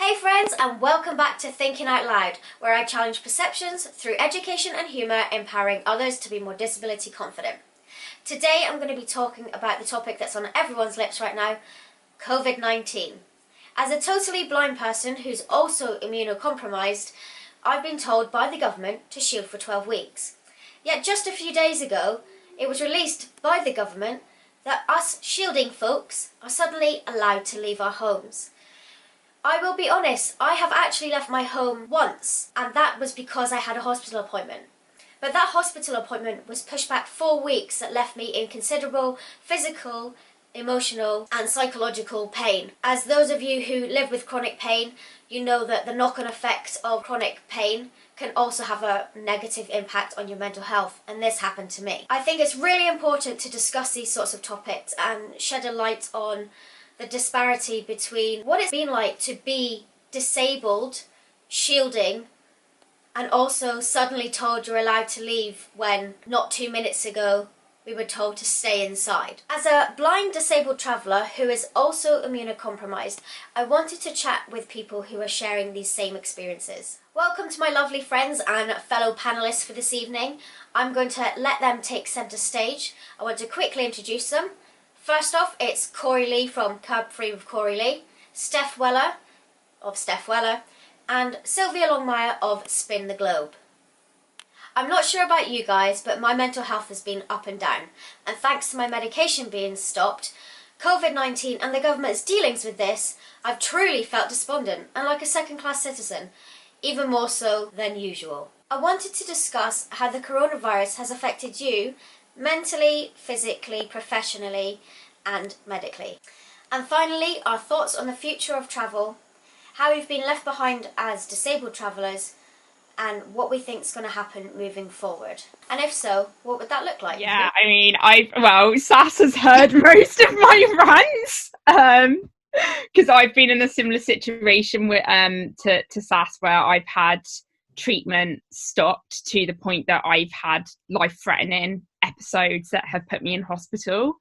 Hey friends, and welcome back to Thinking Out Loud, where I challenge perceptions through education and humour, empowering others to be more disability confident. Today I'm going to be talking about the topic that's on everyone's lips right now, COVID-19. As a totally blind person who's also immunocompromised, I've been told by the government to shield for 12 weeks. Yet just a few days ago, it was released by the government that us shielding folks are suddenly allowed to leave our homes. I will be honest, I have actually left my home once, and that was because I had a hospital appointment. But that hospital appointment was pushed back 4 weeks that left me in considerable physical, emotional and psychological pain. As those of you who live with chronic pain, you know that the knock-on effect of chronic pain can also have a negative impact on your mental health, and this happened to me. I think it's really important to discuss these sorts of topics and shed a light on the disparity between what it's been like to be disabled, shielding, and also suddenly told you're allowed to leave when not 2 minutes ago we were told to stay inside. As a blind disabled traveller who is also immunocompromised, I wanted to chat with people who are sharing these same experiences. Welcome to my lovely friends and fellow panellists for this evening. I'm going to let them take centre stage. I want to quickly introduce them. First off, it's Cory Lee from Curb Free with Cory Lee, Steph Weller of Steph Weller, and Sylvia Longmire of Spin the Globe. I'm not sure about you guys, but my mental health has been up and down, and thanks to my medication being stopped, COVID-19 and the government's dealings with this, I've truly felt despondent and like a second-class citizen, even more so than usual. I wanted to discuss how the coronavirus has affected you mentally, physically, professionally and medically. And finally, our thoughts on the future of travel, how we've been left behind as disabled travellers, and what we think is going to happen moving forward. And if so, what would that look like? Yeah, I mean, Sass has heard most of my rants, because I've been in a similar situation with to Sass, where I've had treatment stopped to the point that I've had life-threatening episodes that have put me in hospital.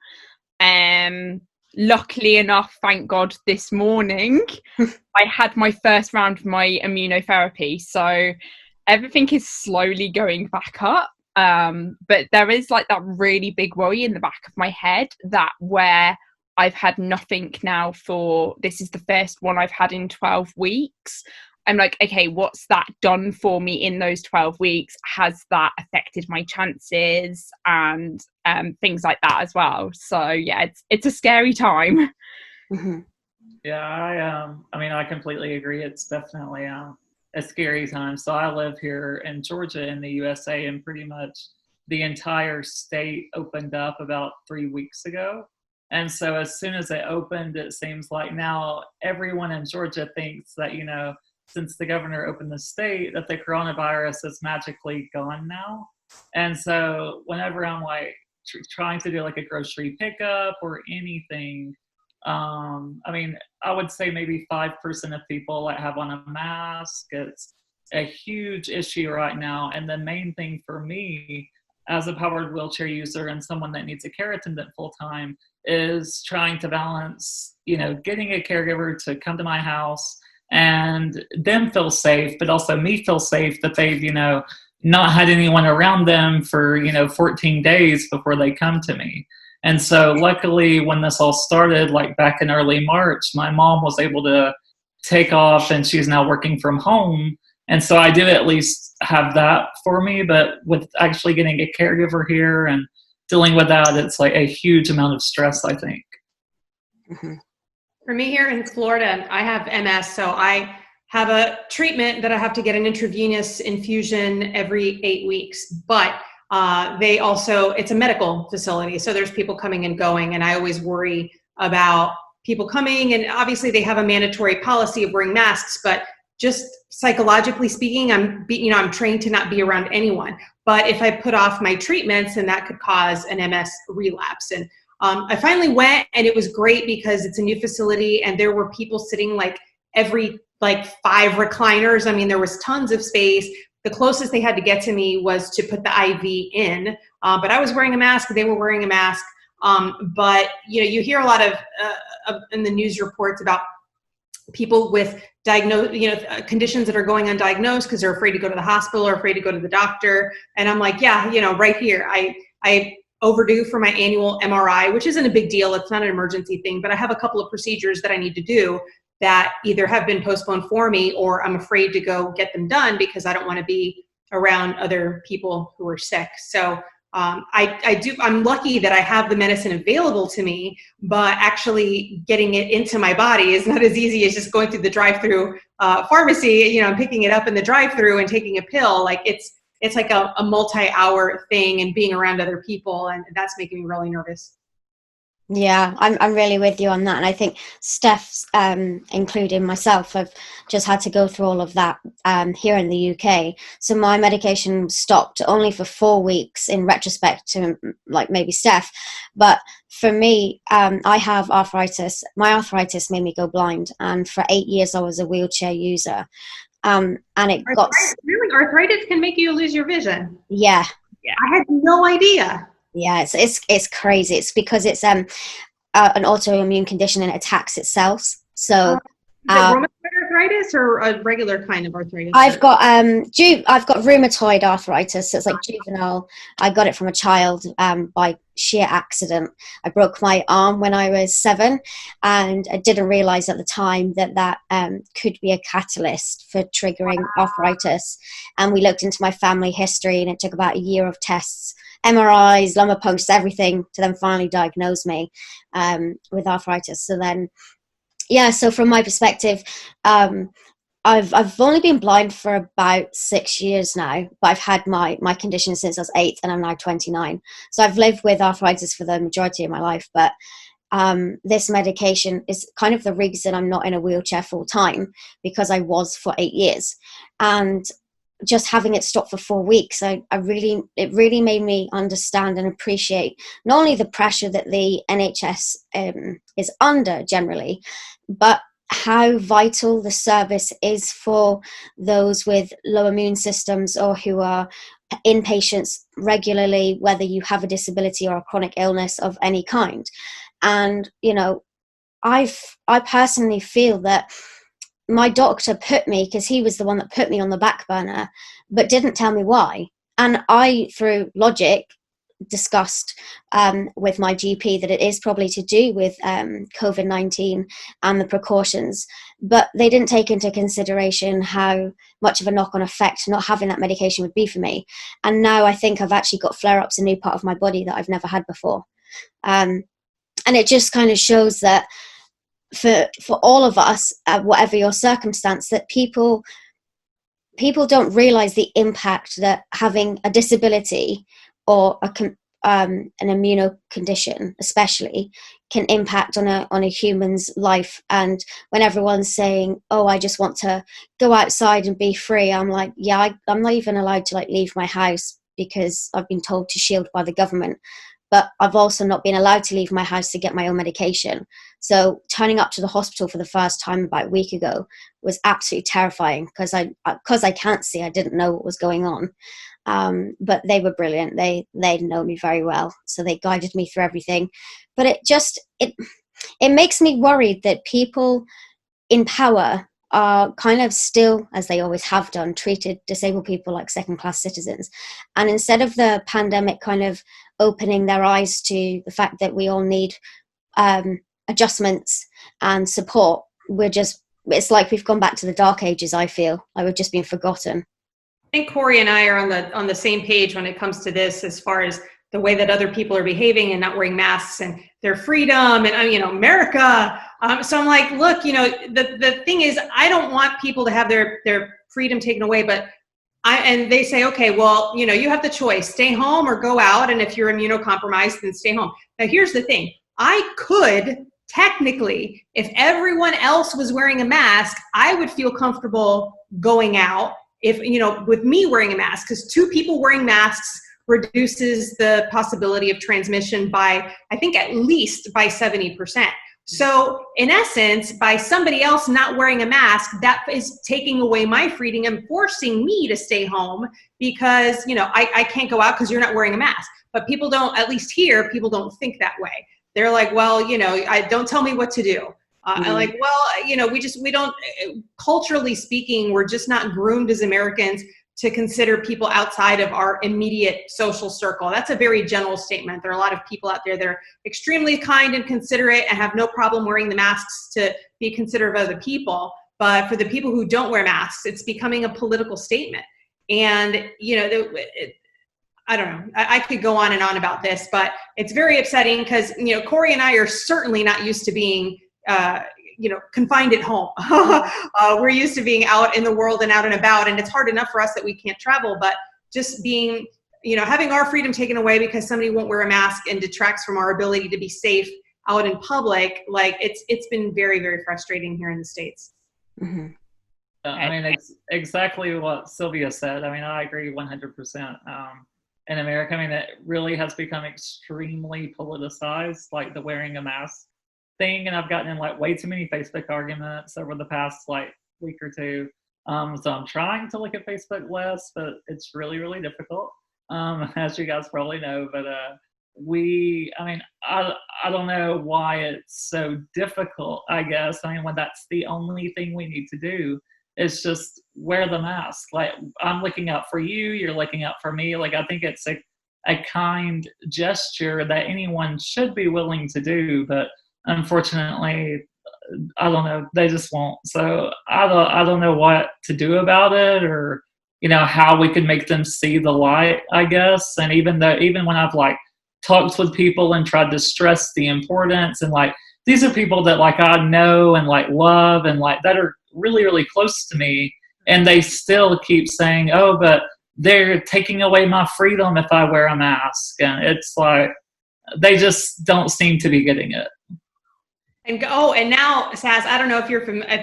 Luckily enough, thank God, this morning I had my first round of my immunotherapy, so everything is slowly going back up. But there is like that really big worry in the back of my head that where I've had nothing now for, this is the first one I've had in 12 weeks. I'm like, okay, what's that done for me in those 12 weeks? Has that affected my chances and things like that as well? So yeah, it's a scary time. Mm-hmm. Yeah, I mean, I completely agree. It's definitely a scary time. So I live here in Georgia in the USA, and pretty much the entire state opened up about 3 weeks ago. And so as soon as it opened, it seems like now everyone in Georgia thinks that, you know, since the governor opened the state, that the coronavirus is magically gone now. And so whenever I'm like trying to do like a grocery pickup or anything, I mean, I would say maybe 5% of people like have on a mask. It's a huge issue right now. And the main thing for me as a powered wheelchair user and someone that needs a care attendant full time is trying to balance, you know, getting a caregiver to come to my house and them feel safe, but also me feel safe that they've, you know, not had anyone around them for, you know, 14 days before they come to me. And so luckily when this all started, like back in early March, my mom was able to take off and she's now working from home. And so I do at least have that for me, but with actually getting a caregiver here and dealing with that, it's like a huge amount of stress, I think. Mm-hmm. For me here in Florida, I have MS, so I have a treatment that I have to get an intravenous infusion every 8 weeks, but they also, it's a medical facility, so there's people coming and going, and I always worry about people coming, and obviously they have a mandatory policy of wearing masks, but just psychologically speaking, I'm trained to not be around anyone, but if I put off my treatments, then that could cause an MS relapse. And I finally went, and it was great because it's a new facility and there were people sitting like every 5 recliners. I mean, there was tons of space. The closest they had to get to me was to put the IV in, but I was wearing a mask. They were wearing a mask. But you know, you hear a lot of in the news reports about people with conditions that are going undiagnosed because they're afraid to go to the hospital or afraid to go to the doctor. And I'm like, yeah, right here, I overdue for my annual MRI, which isn't a big deal. It's not an emergency thing, but I have a couple of procedures that I need to do that either have been postponed for me or I'm afraid to go get them done because I don't want to be around other people who are sick. So I'm lucky that I have the medicine available to me, but actually getting it into my body is not as easy as just going through the drive-through pharmacy, and picking it up in the drive-through and taking a pill. Like it's like a multi-hour thing and being around other people, and that's making me really nervous. Yeah, I'm really with you on that. And I think Steph's, including myself, I've just had to go through all of that here in the UK. So my medication stopped only for 4 weeks in retrospect to like maybe Steph. But for me, I have arthritis. My arthritis made me go blind. And for 8 years, I was a wheelchair user. And it got... Really? Arthritis can make you lose your vision? Yeah. I had no idea. Yeah, it's crazy. It's because it's an autoimmune condition and it attacks its cells. So is it rheumatoid arthritis or a regular kind of arthritis? I've got rheumatoid arthritis. So it's like juvenile. I got it from a child by sheer accident. I broke my arm when I was 7, and I didn't realize at the time that could be a catalyst for triggering arthritis. And we looked into my family history, and it took about a year of tests, MRIs, lumbar punctures, everything, to then finally diagnose me with arthritis. So then, yeah, so from my perspective, I've only been blind for about 6 years now, but I've had my condition since I was 8, and I'm now 29. So I've lived with arthritis for the majority of my life, but this medication is kind of the reason I'm not in a wheelchair full time, because I was for 8 years. And just having it stop for 4 weeks, it really made me understand and appreciate not only the pressure that the NHS is under generally, but how vital the service is for those with low immune systems or who are inpatients regularly, whether you have a disability or a chronic illness of any kind. And, I personally feel that my doctor put me, because he was the one that put me on the back burner, but didn't tell me why. And I, through logic, discussed with my GP that it is probably to do with COVID-19 and the precautions, but they didn't take into consideration how much of a knock-on effect not having that medication would be for me. And now I think I've actually got flare-ups in a new part of my body that I've never had before. And it just kind of shows that for all of us, whatever your circumstance, that people don't realize the impact that having a disability or an immuno condition especially can impact on a human's life. And when everyone's saying, oh, I just want to go outside and be free, I'm like, yeah, I'm not even allowed to leave my house because I've been told to shield by the government. But I've also not been allowed to leave my house to get my own medication. So turning up to the hospital for the first time about a week ago was absolutely terrifying, because I can't see, I didn't know what was going on. But they were brilliant. They know me very well, so they guided me through everything. But it makes me worried that people in power are kind of still, as they always have done, treated disabled people like second-class citizens. And instead of the pandemic kind of opening their eyes to the fact that we all need adjustments and support, it's like we've gone back to the dark ages. I feel like we've just been forgotten. I think Cory and I are on the same page when it comes to this, as far as the way that other people are behaving and not wearing masks and their freedom and, America. So I'm like, look, the thing is, I don't want people to have their freedom taken away, but and they say, okay, well, you have the choice, stay home or go out. And if you're immunocompromised, then stay home. Now, here's the thing. I could technically, if everyone else was wearing a mask, I would feel comfortable going out if, with me wearing a mask, because 2 people wearing masks reduces the possibility of transmission by, I think, at least by 70%. So in essence, by somebody else not wearing a mask, that is taking away my freedom and forcing me to stay home because, I can't go out because you're not wearing a mask. But people don't, at least here, people don't think that way. They're like, well, don't tell me what to do. And like, well, we don't, culturally speaking, we're just not groomed as Americans to consider people outside of our immediate social circle. That's a very general statement. There are a lot of people out there that are extremely kind and considerate and have no problem wearing the masks to be considerate of other people. But for the people who don't wear masks, it's becoming a political statement. And, I don't know, I could go on and on about this, but it's very upsetting because, Cory and I are certainly not used to being, confined at home. We're used to being out in the world and out and about, and it's hard enough for us that we can't travel, but just being, having our freedom taken away because somebody won't wear a mask and detracts from our ability to be safe out in public, like it's been very, very frustrating here in the States. Mm-hmm. I mean, exactly what Sylvia said. I mean, I agree 100%. In America, I mean, it really has become extremely politicized, like the wearing a mask thing. And I've gotten in like way too many Facebook arguments over the past like week or two. So I'm trying to look at Facebook less, but it's really, really difficult, as you guys probably know. But I don't know why it's so difficult, I guess. I mean, when that's the only thing we need to do is just wear the mask. Like, I'm looking out for you, you're looking out for me. Like, I think it's a kind gesture that anyone should be willing to do, but unfortunately, I don't know, they just won't. So I don't know what to do about it, or how we could make them see the light, I guess. And even when I've like talked with people and tried to stress the importance, and like, these are people that like I know and like love and like that are really, really close to me, and they still keep saying, oh, but they're taking away my freedom if I wear a mask. And it's like, they just don't seem to be getting it. And now, Sass, I don't know if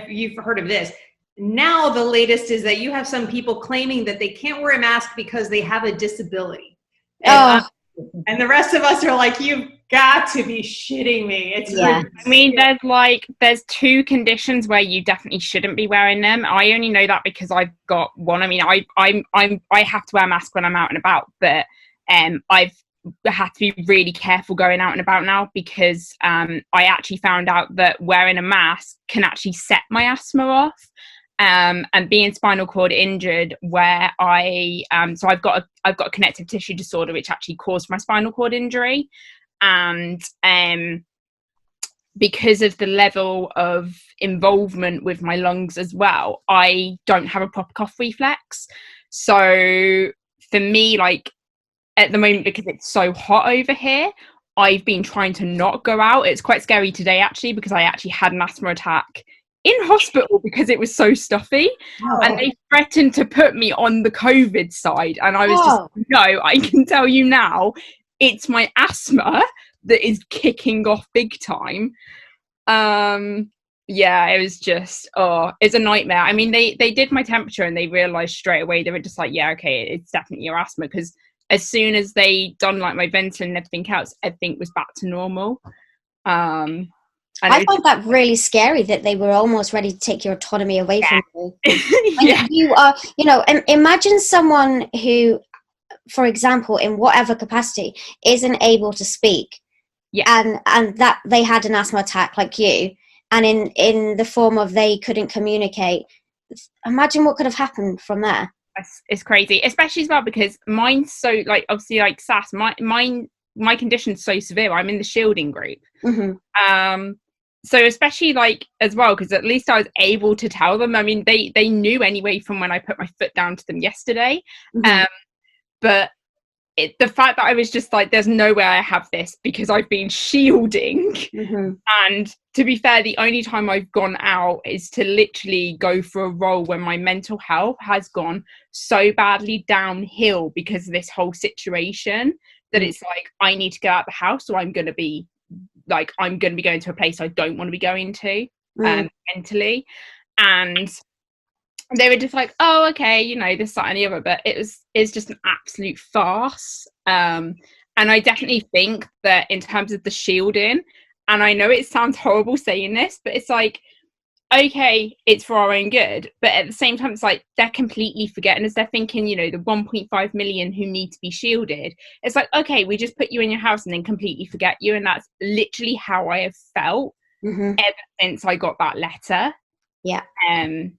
you've heard of this. Now the latest is that you have some people claiming that they can't wear a mask because they have a disability. And the rest of us are like, you've got to be shitting me. It's Yeah. I mean, there's two conditions where you definitely shouldn't be wearing them. I only know that because I've got one. I mean, I have to wear a mask when I'm out and about, but I've had to be really careful going out and about now because I actually found out that wearing a mask can actually set my asthma off. And being spinal cord injured, where so I've got a connective tissue disorder which actually caused my spinal cord injury, and because of the level of involvement with my lungs as well, I don't have a proper cough reflex. So for me, like at the moment, because it's so hot over here, I've been trying to not go out. It's quite scary today actually, because I actually had an asthma attack in hospital because it was so stuffy. And they threatened to put me on the COVID side, and I was just, no, I can tell you now, it's my asthma that is kicking off big time. Yeah, it was just, it's a nightmare. I mean, they did my temperature and they realized straight away. They were just like, yeah, okay, it's definitely your asthma, because as soon as they done like my ventilator and everything else, everything was back to normal. I found that really scary, that they were almost ready to take your autonomy away from you. Yeah. You are, and imagine someone who, for example, in whatever capacity, isn't able to speak, and that they had an asthma attack like you, and in the form of they couldn't communicate. Imagine what could have happened from there. It's crazy, especially as well because mine's so, like, obviously, like Sass, my condition's so severe. I'm in the shielding group. Mm-hmm. So especially like as well, because at least I was able to tell them. I mean, they knew anyway from when I put my foot down to them yesterday. Mm-hmm. But the fact that I was just like, there's no way I have this because I've been shielding. Mm-hmm. And to be fair, the only time I've gone out is to literally go for a role when my mental health has gone so badly downhill because of this whole situation that it's like, I need to get out of the house, or I'm going to be going to a place I don't want to be going to mentally. And they were just like, oh, okay, this, that and the other. But it's just an absolute farce. And I definitely think that in terms of the shielding, and I know it sounds horrible saying this, but it's like, okay, it's for our own good, but at the same time, it's like they're completely forgetting, as they're thinking, the 1.5 million who need to be shielded. It's like, okay, we just put you in your house and then completely forget you. And that's literally how I have felt ever since I got that letter. Yeah. And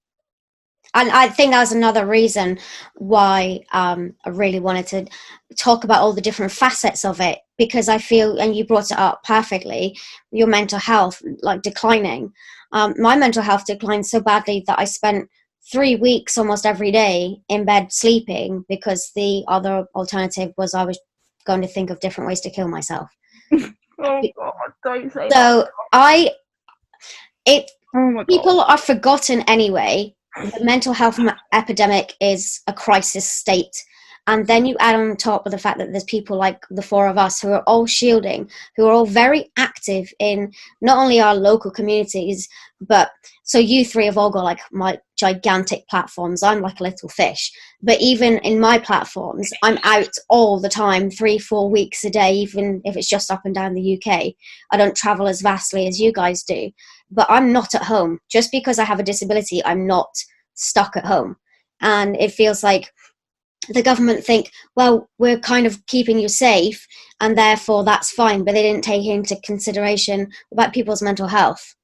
I think that was another reason why I really wanted to talk about all the different facets of it, because I feel, and you brought it up perfectly, your mental health, like, declining. My mental health declined so badly that I spent 3 weeks almost every day in bed sleeping, because the other alternative was I was going to think of different ways to kill myself. Oh God, don't say So that. Oh my God. People are forgotten anyway. The mental health epidemic is a crisis state. And then you add on top of the fact that there's people like the four of us who are all shielding, who are all very active in not only our local communities, but so you three have all got like my gigantic platforms. I'm like a little fish. But even in my platforms, I'm out all the time, 3-4 weeks a day, even if it's just up and down the UK. I don't travel as vastly as you guys do, but I'm not at home. Just because I have a disability, I'm not stuck at home. And it feels like the government think, well, we're kind of keeping you safe and therefore that's fine, but they didn't take into consideration about people's mental health.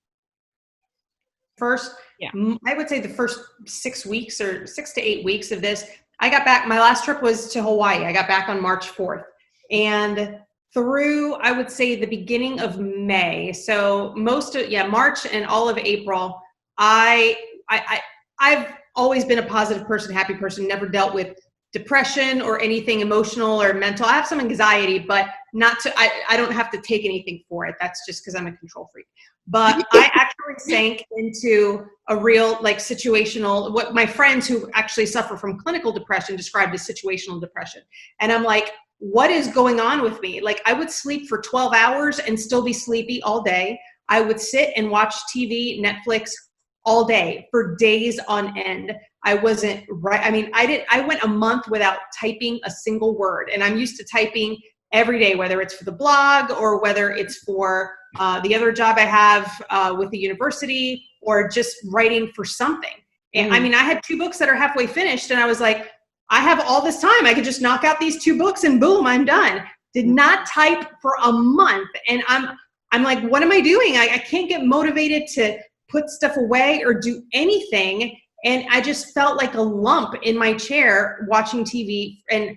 First, I would say the first 6 weeks or 6 to 8 weeks of this, I got back, my last trip was to Hawaii. I got back on March 4th. And through, I would say, the beginning of May, so most of, March and all of April, I've always been a positive person, happy person, never dealt with depression or anything emotional or mental. I have some anxiety, but I don't have to take anything for it. That's just because I'm a control freak. But I actually sank into a real, like, situational, what my friends who actually suffer from clinical depression described as situational depression. And I'm like, what is going on with me? Like, I would sleep for 12 hours and still be sleepy all day. I would sit and watch TV, Netflix all day for days on end. I wasn't right. I mean, I went a month without typing a single word, and I'm used to typing every day, whether it's for the blog or whether it's for the other job I have with the university or just writing for something. And I mean, I had 2 books that are halfway finished, and I was like, I have all this time. I could just knock out these 2 books and boom, I'm done. Did not type for a month. And I'm like, what am I doing? I can't get motivated to put stuff away or do anything. And I just felt like a lump in my chair watching TV. And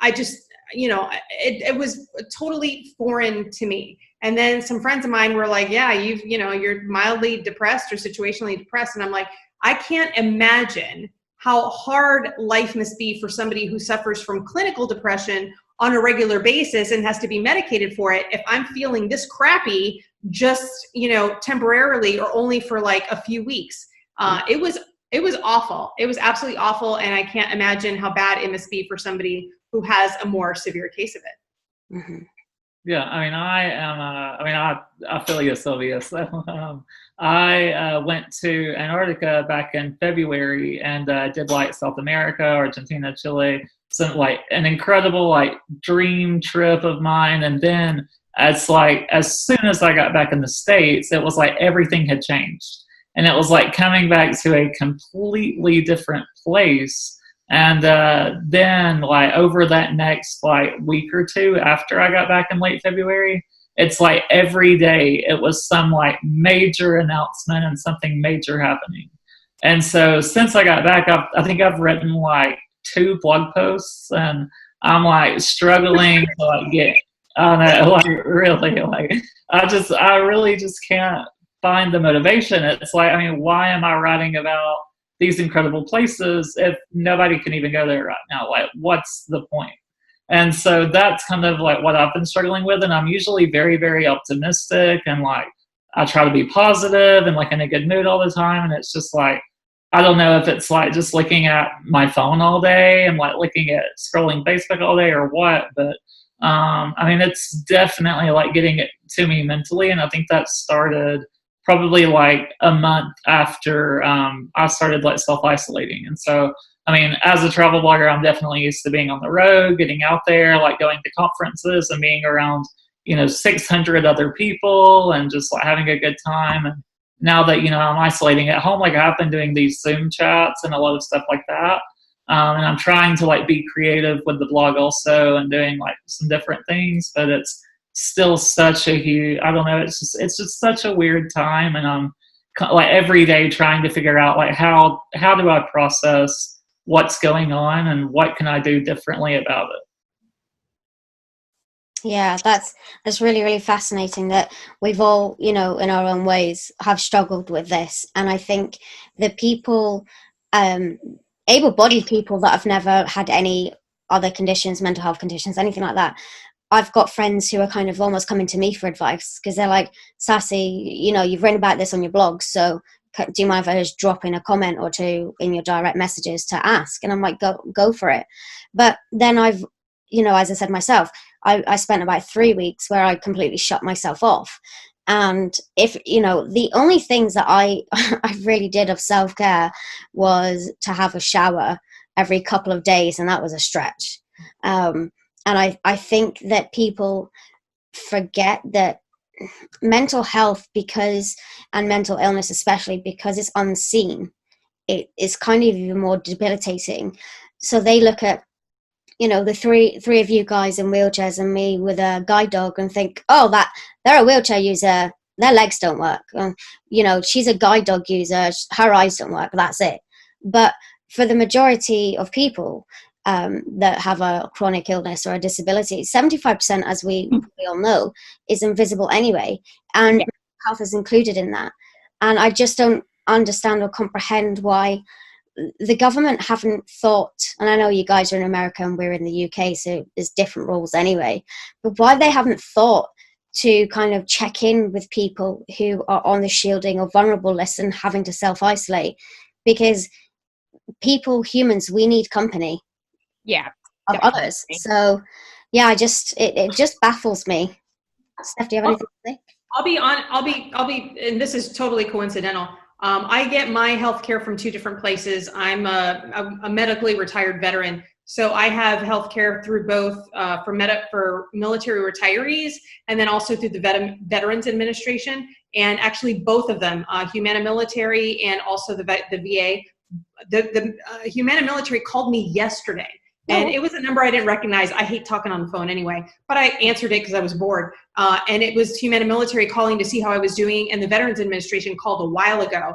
I just, it was totally foreign to me. And then some friends of mine were like, yeah, you're mildly depressed or situationally depressed. And I'm like, I can't imagine how hard life must be for somebody who suffers from clinical depression on a regular basis and has to be medicated for it if I'm feeling this crappy just, temporarily or only for like a few weeks. It was awful. It was absolutely awful. And I can't imagine how bad it must be for somebody who has a more severe case of it. Mm-hmm. Yeah, I mean, I feel you, Sylvia. So I went to Antarctica back in February and did like South America, Argentina, Chile, some like an incredible like dream trip of mine. And then as soon as I got back in the States, it was like everything had changed. And it was like coming back to a completely different place. And then like over that next like week or two after I got back in late February, it's like every day it was some like major announcement and something major happening. And so since I got back, I think I've written like 2 blog posts, and I'm like struggling to like get on it. Like really, like I really just can't find the motivation. It's like, I mean, why am I writing about these incredible places if nobody can even go there right now? Like, what's the point? And so that's kind of like what I've been struggling with. And I'm usually very, very optimistic, and like I try to be positive and like in a good mood all the time. And it's just like, I don't know if it's like just looking at my phone all day and like looking at scrolling Facebook all day or what, but I mean, it's definitely like getting it to me mentally. And I think that started probably like a month after I started like self-isolating. And so, I mean, as a travel blogger, I'm definitely used to being on the road, getting out there, like going to conferences and being around, 600 other people and just like having a good time. And now that, I'm isolating at home, like I've been doing these Zoom chats and a lot of stuff like that. And I'm trying to like be creative with the blog also and doing like some different things, but it's still such a huge, I don't know, it's just such a weird time, and I'm like every day trying to figure out like how do I process what's going on and what can I do differently about it. Yeah, that's really, really fascinating that we've all, in our own ways have struggled with this. And I think the people, able-bodied people that have never had any other conditions, mental health conditions, anything like that, I've got friends who are kind of almost coming to me for advice because they're like, Sassy, you've written about this on your blog, so do you mind if I just drop in a comment or two in your direct messages to ask? And I'm like, go for it. But then I've, as I said myself, I spent about 3 weeks where I completely shut myself off. And if, the only things that I really did of self-care was to have a shower every couple of days, and that was a stretch. And I think that people forget that mental health, and mental illness especially, because it's unseen, it is kind of even more debilitating. So they look at, the three of you guys in wheelchairs and me with a guide dog and think, oh, that they're a wheelchair user, their legs don't work. She's a guide dog user, her eyes don't work, that's it. But for the majority of people that have a chronic illness or a disability, 75%, as we all know, is invisible anyway. And health is included in that. And I just don't understand or comprehend why the government haven't thought, and I know you guys are in America and we're in the UK, so there's different rules anyway, but why they haven't thought to kind of check in with people who are on the shielding or vulnerable list and having to self-isolate, because humans, we need company of others. So it just baffles me. Steph, do you have anything to say? I'll be, and this is totally coincidental. I get my health care from two different places. I'm a medically retired veteran, so I have health care through both for military retirees, and then also through the Veterans Administration, and actually both of them, Humana Military and also the VA. The Humana Military called me yesterday. And it was a number I didn't recognize. I hate talking on the phone anyway, but I answered it because I was bored. And it was Humana Military calling to see how I was doing. And the Veterans Administration called a while ago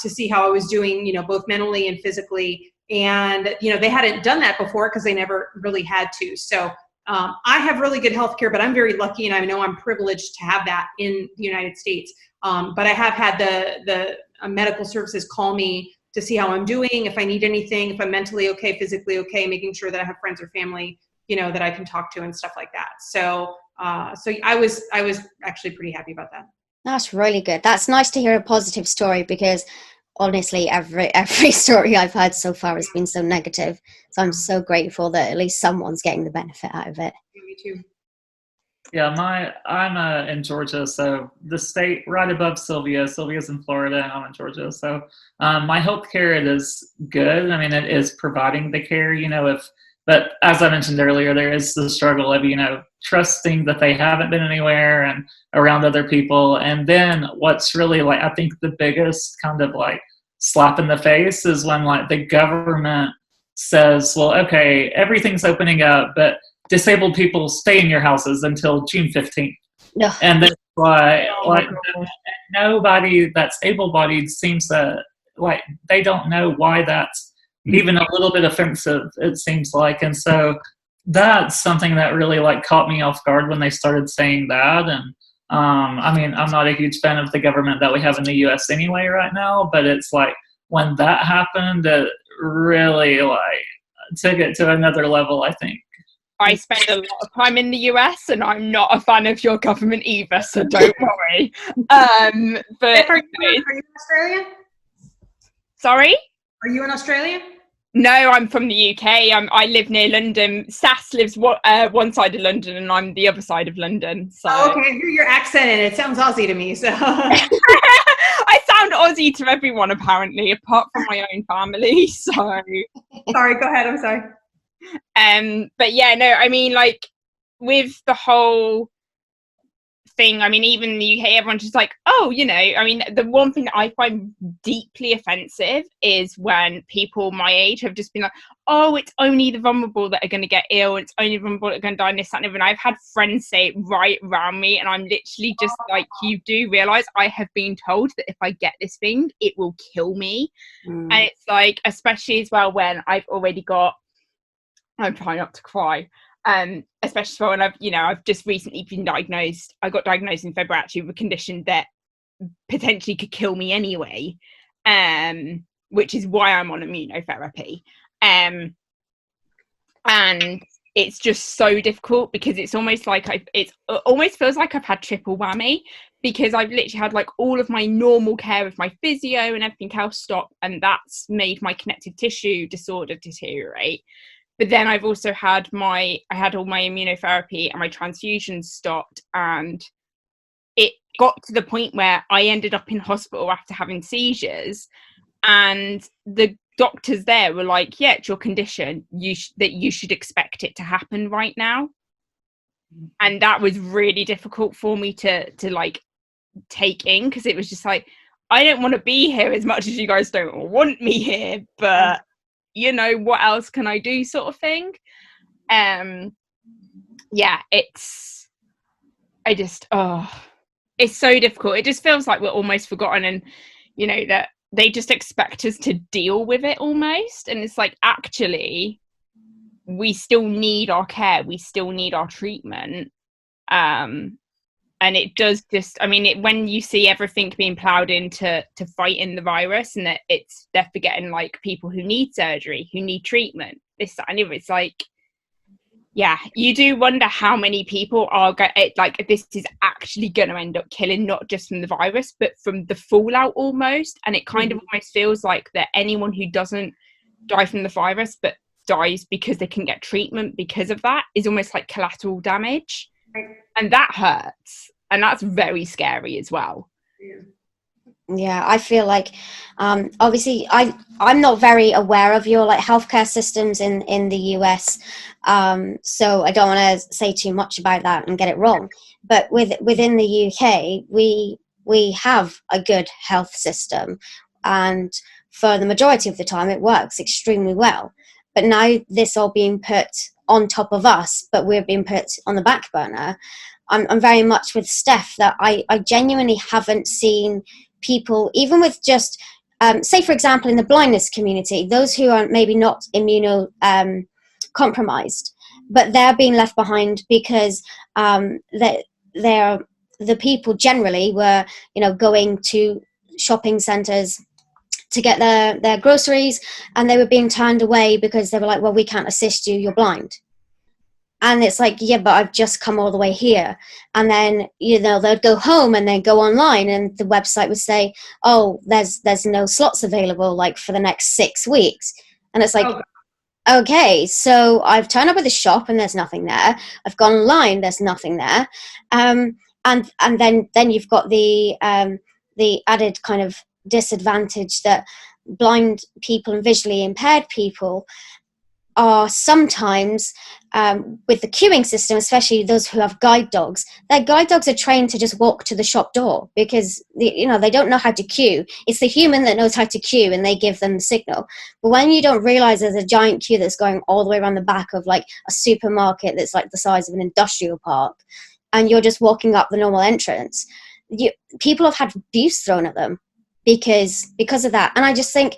to see how I was doing, both mentally and physically. And, they hadn't done that before because they never really had to. So I have really good health care, but I'm very lucky, and I know I'm privileged to have that in the United States. But I have had the medical services call me to see how I'm doing, if I need anything, if I'm mentally okay, physically okay, making sure that I have friends or family, that I can talk to and stuff like that. So I was actually pretty happy about that. That's really good. That's nice to hear a positive story, because honestly, every story I've heard so far has been so negative. So I'm so grateful that at least someone's getting the benefit out of it. Me too. Yeah, I'm in Georgia, so the state right above Sylvia's in Florida, and I'm in Georgia. So my healthcare, it is good. I mean, it is providing the care, but as I mentioned earlier, there is the struggle of, trusting that they haven't been anywhere and around other people. And then what's really I think the biggest kind of slap in the face is when the government says, well, okay, everything's opening up, but disabled people stay in your houses until June 15th. No. And that's why nobody that's able-bodied seems to they don't know why that's even a little bit offensive, it seems like. And so that's something that really caught me off guard when they started saying that. And I mean, I'm not a huge fan of the government that we have in the US anyway right now, but it's when that happened, it really took it to another level, I think. I spend a lot of time in the US, and I'm not a fan of your government either, so don't worry. But are you Australian? Sorry? Are you an Australian? No, I'm from the UK. I live near London. Sass lives one side of London, and I'm the other side of London. So. Oh, okay, I hear your accent, and it sounds Aussie to me. So I sound Aussie to everyone, apparently, apart from my own family. So sorry, go ahead. I'm sorry. But yeah, no, I mean, with the whole thing. I mean, even in the UK, everyone's just like, oh, you know, I mean, the one thing that I find deeply offensive is when people my age have just been like, oh, it's only the vulnerable that are going to get ill. It's only the vulnerable that are going to die and this, that, and everything. I've had friends say it right around me, and I'm literally just like, you do realise I have been told that if I get this thing, it will kill me. And it's like, especially as well when I've already got, I'm trying not to cry, especially when I've just recently been diagnosed. I got diagnosed in February actually with a condition that potentially could kill me anyway, which is why I'm on immunotherapy. And it's just so difficult because it's almost like it almost feels like I've had triple whammy, because I've literally had like all of my normal care with my physio and everything else stop, and that's made my connective tissue disorder deteriorate. But then I've also had all my immunotherapy and my transfusions stopped, and it got to the point where I ended up in hospital after having seizures, and the doctors there were like, yeah, it's your condition, that you should expect it to happen right now. And that was really difficult for me to like take in, because it was just like, I don't want to be here as much as you guys don't want me here, but you know, what else can I do, sort of thing. It's so difficult. It just feels like we're almost forgotten, and you know, that they just expect us to deal with it almost. And it's like, actually, we still need our care, we still need our treatment. And it does just, I mean, when you see everything being ploughed into fighting the virus, and that they're forgetting like people who need surgery, who need treatment, this, that, and the other, it's like, yeah, you do wonder how many people are like, this is actually going to end up killing, not just from the virus, but from the fallout almost. And it kind of almost feels like that anyone who doesn't die from the virus but dies because they can get treatment because of that is almost like collateral damage. And that hurts. And that's very scary as well. Yeah, I feel like, obviously, I'm not very aware of your like healthcare systems in the US, so I don't want to say too much about that and get it wrong. But within the UK, we have a good health system, and for the majority of the time, it works extremely well. But now this all being put on top of us, but we're being put on the back burner. I'm very much with Steph that I genuinely haven't seen people, even with just, say for example, in the blindness community, those who are maybe not compromised, but they're being left behind because they're the people generally were, you know, going to shopping centres to get their groceries, and they were being turned away because they were like, well, we can't assist you, you're blind. And it's like, yeah, but I've just come all the way here. And then, you know, they'd go home and then go online, and the website would say, oh, there's no slots available like for the next 6 weeks. And it's like, okay, so I've turned up at the shop and there's nothing there. I've gone online, there's nothing there. And then you've got the added kind of disadvantage that blind people and visually impaired people are sometimes, with the queuing system, especially those who have guide dogs, their guide dogs are trained to just walk to the shop door because they don't know how to queue. It's the human that knows how to queue, and they give them the signal. But when you don't realize there's a giant queue that's going all the way around the back of like a supermarket that's like the size of an industrial park, and you're just walking up the normal entrance, people have had abuse thrown at them because of that. And I just think,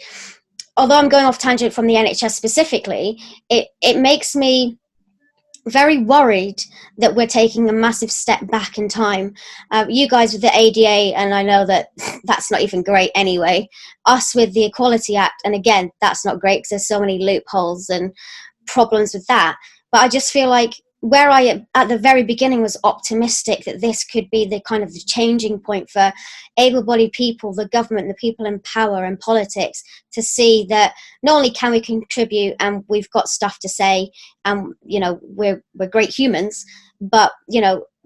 although I'm going off tangent from the NHS specifically, it makes me very worried that we're taking a massive step back in time. You guys with the ADA, and I know that that's not even great anyway. Us with the Equality Act, and again, that's not great because there's so many loopholes and problems with that. But I just feel like where I at the very beginning was optimistic that this could be the kind of the changing point for able-bodied people, the government, the people in power and politics, to see that not only can we contribute and we've got stuff to say, and we're great humans, but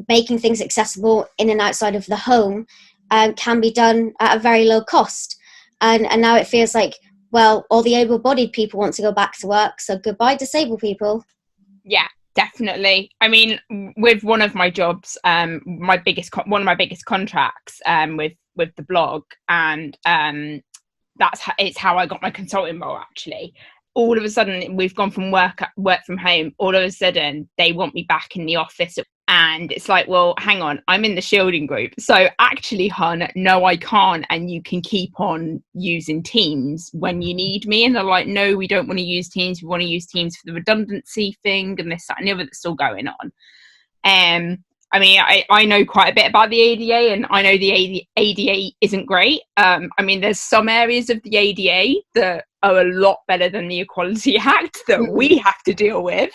making things accessible in and outside of the home can be done at a very low cost. And now it feels like, well, all the able-bodied people want to go back to work, so goodbye disabled people. Yeah, Definitely. I mean, with one of my jobs, one of my biggest contracts, with the blog, and it's how I got my consulting role. Actually, all of a sudden, we've gone from work from home. All of a sudden, they want me back in the office, and it's like, well, hang on, I'm in the shielding group, so actually, hun, no, I can't, and you can keep on using Teams when you need me. And they're like, no, we don't want to use Teams. We want to use Teams for the redundancy thing and this, that, and the other that's still going on. I mean, I know quite a bit about the ADA, and I know the ADA isn't great. I mean, there's some areas of the ADA that are a lot better than the Equality Act that we have to deal with,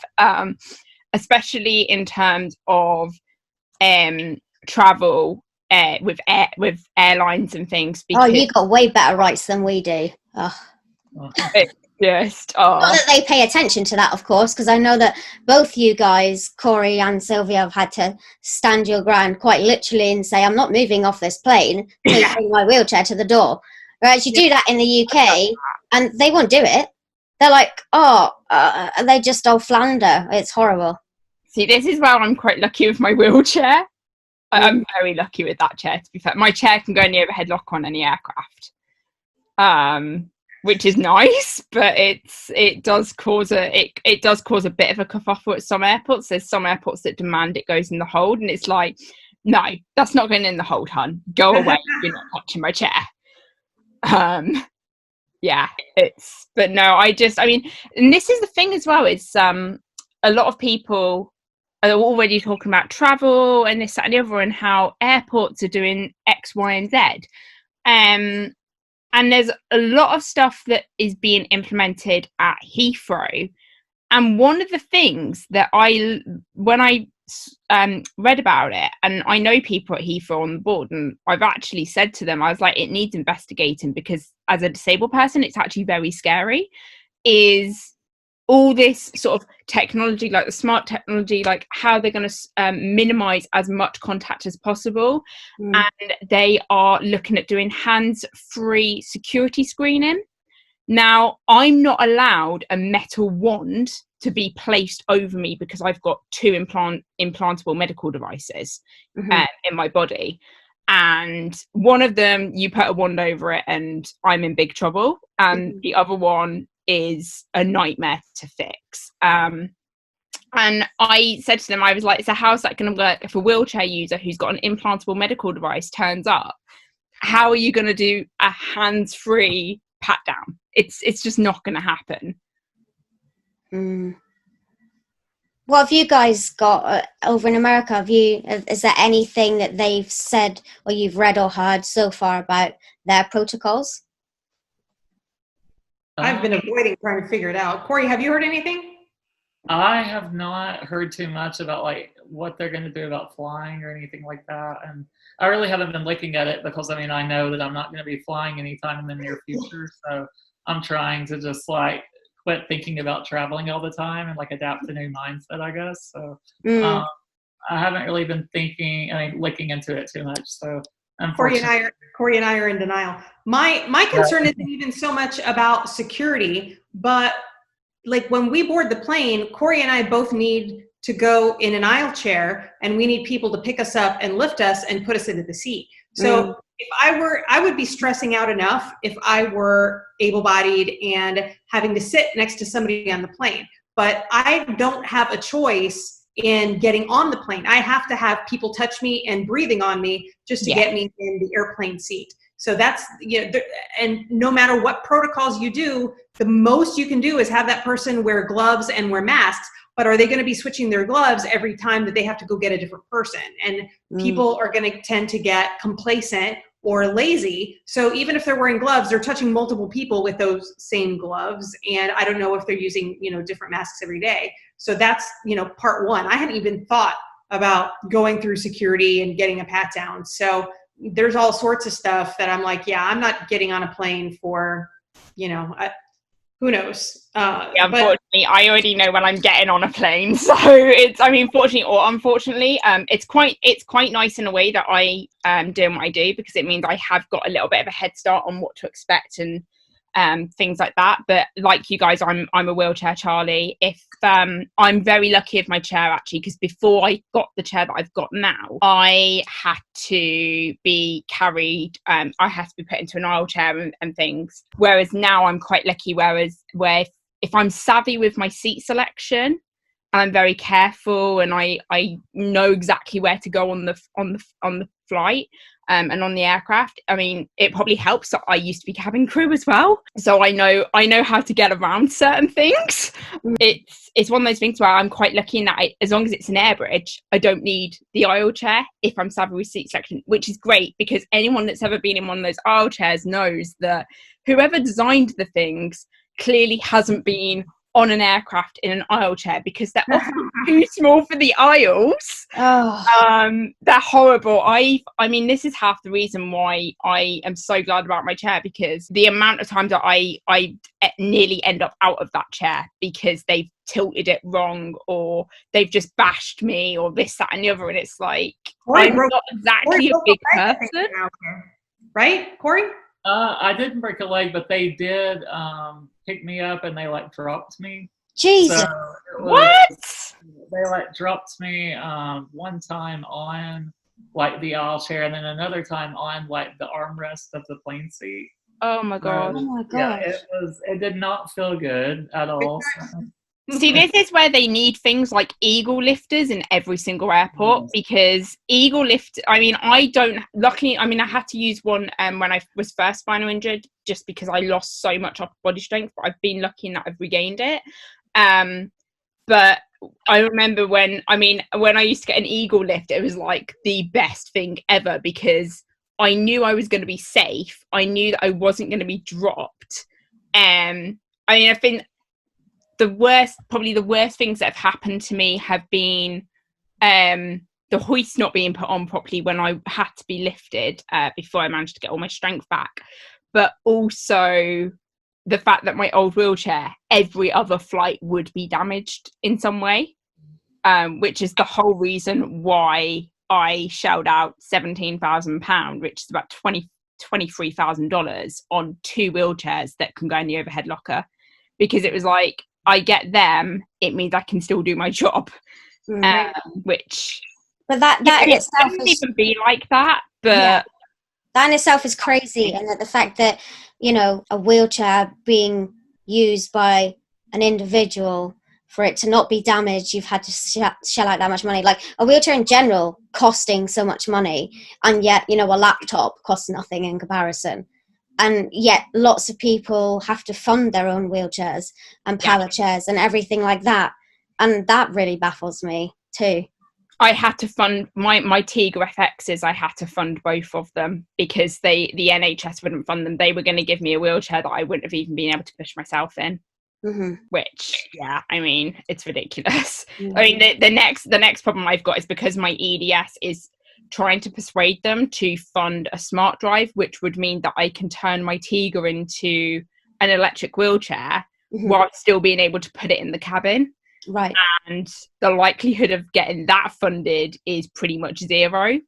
especially in terms of travel with airlines and things. Oh, you got way better rights than we do. Oh. Not that they pay attention to that, of course, because I know that both you guys, Cory and Sylvia, have had to stand your ground quite literally and say, I'm not moving off this plane, taking my wheelchair to the door. Whereas you do that in the UK and they won't do it. They're like, they just flounder. It's horrible. See, this is where I'm quite lucky with my wheelchair. I'm very lucky with that chair, to be fair. My chair can go in the overhead lock on any aircraft. Which is nice, but it does cause a bit of a kerfuffle at some airports. There's some airports that demand it goes in the hold, and it's like, no, that's not going in the hold, hun. Go away. You're not touching my chair. But no, I mean, and this is the thing as well. It's a lot of people are already talking about travel and this, that, and the other, and how airports are doing X, Y, and Z. And there's a lot of stuff that is being implemented at Heathrow. And one of the things that when I read about it, and I know people at Heathrow on the board, and I've actually said to them, I was like, it needs investigating, because as a disabled person, it's actually very scary, is all this sort of technology, like the smart technology, like how they're going to minimize as much contact as possible. And they are looking at doing hands-free security screening. Now, I'm not allowed a metal wand to be placed over me because I've got two implantable medical devices in my body. And one of them, you put a wand over it and I'm in big trouble. And the other one is a nightmare to fix. And I said to them, I was like, so how's that going to work if a wheelchair user who's got an implantable medical device turns up? How are you going to do a hands-free pat down? It's just not going to happen. What have you guys got over in America? Is there anything that they've said or you've read or heard so far about their protocols? I've been avoiding trying to figure it out. Cory, have you heard anything? I have not heard too much about like what they're going to do about flying or anything like that. And I really haven't been looking at it because, I mean, I know that I'm not going to be flying anytime in the near future. So I'm trying to just like quit thinking about traveling all the time and like adapt to new mindset, I guess. So I haven't really been looking into it too much. So Cory and I are in denial. My concern isn't even so much about security, but like when we board the plane, Cory and I both need to go in an aisle chair, and we need people to pick us up and lift us and put us into the seat. So if I would be stressing out enough if I were able-bodied and having to sit next to somebody on the plane. But I don't have a choice in getting on the plane. I have to have people touch me and breathing on me just to get me in the airplane seat. So that's, and no matter what protocols you do, the most you can do is have that person wear gloves and wear masks. But are they going to be switching their gloves every time that they have to go get a different person? And people are going to tend to get complacent or lazy. So even if they're wearing gloves, they're touching multiple people with those same gloves. And I don't know if they're using, different masks every day. So that's, part one. I hadn't even thought about going through security and getting a pat down. So there's all sorts of stuff that I'm like, I'm not getting on a plane for, who knows? Unfortunately, I already know when I'm getting on a plane. So fortunately or unfortunately, it's quite nice in a way that I doing what I do, because it means I have got a little bit of a head start on what to expect and things like that. But like you guys, I'm a wheelchair Charlie. If I'm very lucky with my chair actually, because before I got the chair that I've got now, I had to be carried. I had to be put into an aisle chair and things. Whereas now I'm quite lucky. Where if I'm savvy with my seat selection, I'm very careful, and I know exactly where to go on the flight and on the aircraft. I mean, it probably helps that I used to be cabin crew as well, so I know how to get around certain things. It's one of those things where I'm quite lucky in that as long as it's an air bridge, I don't need the aisle chair if I'm savvy with seat selection, which is great, because anyone that's ever been in one of those aisle chairs knows that whoever designed the things clearly hasn't been on an aircraft in an aisle chair, because they're often too small for the aisles. They're horrible. I mean, this is half the reason why I am so glad about my chair, because the amount of times that I nearly end up out of that chair because they've tilted it wrong, or they've just bashed me, or this, that and the other, and it's like, I'm not exactly a big person. Right, Cory? I didn't break a leg, but they did pick me up, and they like dropped me. Jesus. So What? They like dropped me one time on like the aisle chair, and then another time on like the armrest of the plane seat. Oh my god. Oh my Yeah, gosh. it did not feel good at all. See, this is where they need things like eagle lifters in every single airport, because eagle lift, I mean, I had to use one when I was first spinal injured, just because I lost so much upper body strength, but I've been lucky in that I've regained it. But I remember when I used to get an eagle lift, it was like the best thing ever, because I knew I was going to be safe. I knew that I wasn't going to be dropped. I think the worst things that have happened to me have been the hoist not being put on properly when I had to be lifted before I managed to get all my strength back, but also the fact that my old wheelchair, every other flight would be damaged in some way, which is the whole reason why I shelled out £17,000, which is about $23,000 on 2 wheelchairs that can go in the overhead locker, because it was like, I get them, it means I can still do my job. Which, but that in itself doesn't even be like that. But yeah, that in itself is crazy, and that the fact that, you know, a wheelchair being used by an individual, for it to not be damaged, you've had to shell out that much money. Like a wheelchair in general costing so much money, and yet, you know, a laptop costs nothing in comparison. And yet lots of people have to fund their own wheelchairs and power chairs and everything like that. And that really baffles me too. I had to fund my Tiger FXs. I had to fund both of them because the NHS wouldn't fund them. They were going to give me a wheelchair that I wouldn't have even been able to push myself in. Which, yeah, I mean, it's ridiculous. I mean, the next problem I've got is because my EDS is trying to persuade them to fund a smart drive, which would mean that I can turn my Tiger into an electric wheelchair while still being able to put it in the cabin. Right. And the likelihood of getting that funded is pretty much zero.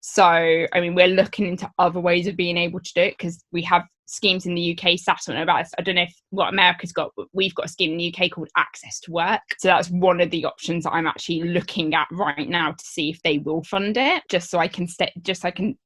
So, I mean, we're looking into other ways of being able to do it, because we have schemes in the UK. Sass, I don't know about this. I don't know if what America's got, but we've got a scheme in the UK called Access to Work. So that's one of the options that I'm actually looking at right now to see if they will fund it, just so I can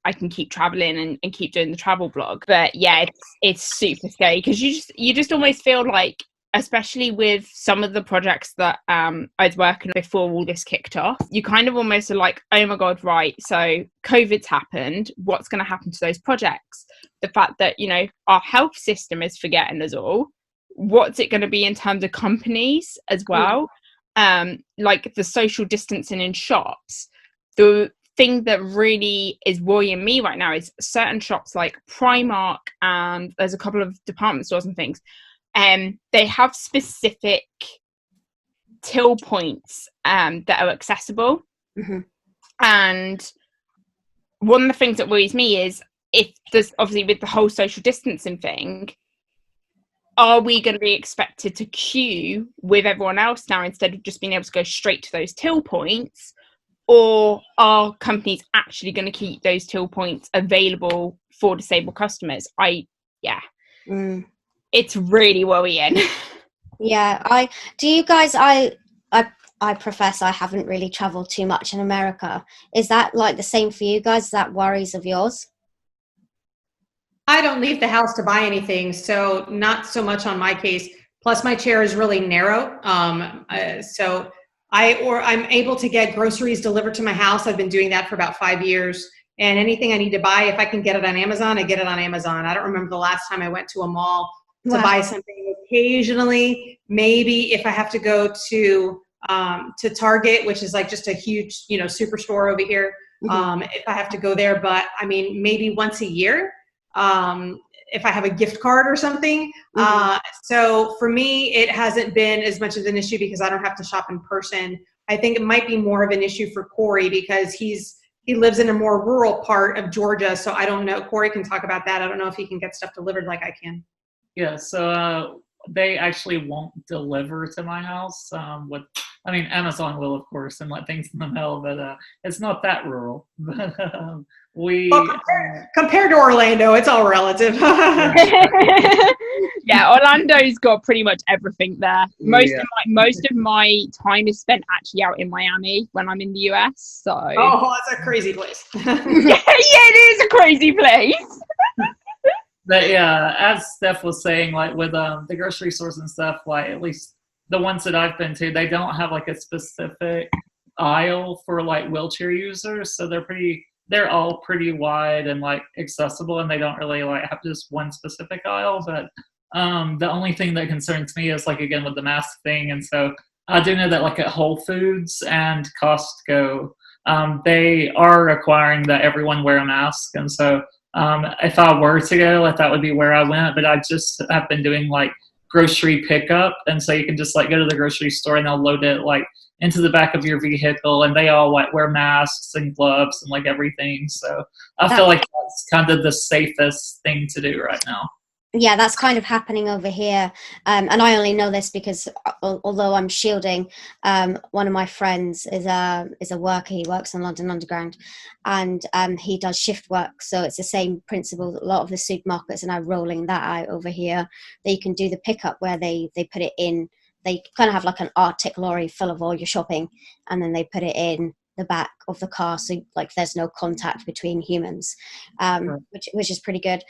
I can keep traveling and keep doing the travel blog. But yeah, it's super scary, because you just almost feel like, especially with some of the projects that I was working on before all this kicked off, you kind of almost are like, oh my God, right, so COVID's happened, what's going to happen to those projects? The fact that, you know, our health system is forgetting us all. What's it going to be in terms of companies as well? Like the social distancing in shops. The thing that really is worrying me right now is certain shops like Primark, and there's a couple of department stores and things, they have specific till points that are accessible. And one of the things that worries me is, if there's obviously with the whole social distancing thing, are we going to be expected to queue with everyone else now instead of just being able to go straight to those till points? Or are companies actually going to keep those till points available for disabled customers? It's really worrying. Yeah, I profess I haven't really traveled too much in America. Is that like the same for you guys? Is that worries of yours? I don't leave the house to buy anything, so not so much on my case. Plus, my chair is really narrow, so I'm able to get groceries delivered to my house. I've been doing that for about 5 years, and anything I need to buy, if I can get it on Amazon, I get it on Amazon. I don't remember the last time I went to a mall to buy something. Occasionally, maybe if I have to go to Target, which is like just a huge, superstore over here. If I have to go there, but I mean, maybe once a year. If I have a gift card or something. So for me, it hasn't been as much of an issue because I don't have to shop in person. I think it might be more of an issue for Cory because he lives in a more rural part of Georgia. So I don't know. Cory can talk about that. I don't know if he can get stuff delivered like I can. Yeah, so they actually won't deliver to my house. Amazon will, of course, and let things in the mail, but it's not that rural. But compared to Orlando, it's all relative. Yeah, Orlando's got pretty much everything there. Most of my time is spent actually out in Miami when I'm in the US. So that's a crazy place. yeah, it is a crazy place. But yeah, as Steph was saying, like with the grocery stores and stuff, like at least the ones that I've been to, they don't have like a specific aisle for like wheelchair users. So they're all pretty wide and like accessible, and they don't really like have just one specific aisle. But the only thing that concerns me is like, again, with the mask thing. And so I do know that like at Whole Foods and Costco, they are requiring that everyone wear a mask. And so if I were to go, like that would be where I went. But I just have been doing like grocery pickup, and so you can just like go to the grocery store and they'll load it like into the back of your vehicle, and they all like wear masks and gloves and like everything. So I feel like that's kind of the safest thing to do right now. Yeah, that's kind of happening over here. And I only know this because although I'm shielding, one of my friends is a worker. He works on London Underground, and he does shift work. So it's the same principle that a lot of the supermarkets are now rolling that out over here. That you can do the pickup where they put it in. They kind of have like an Arctic lorry full of all your shopping, and then they put it in the back of the car, so like there's no contact between humans, which is pretty good.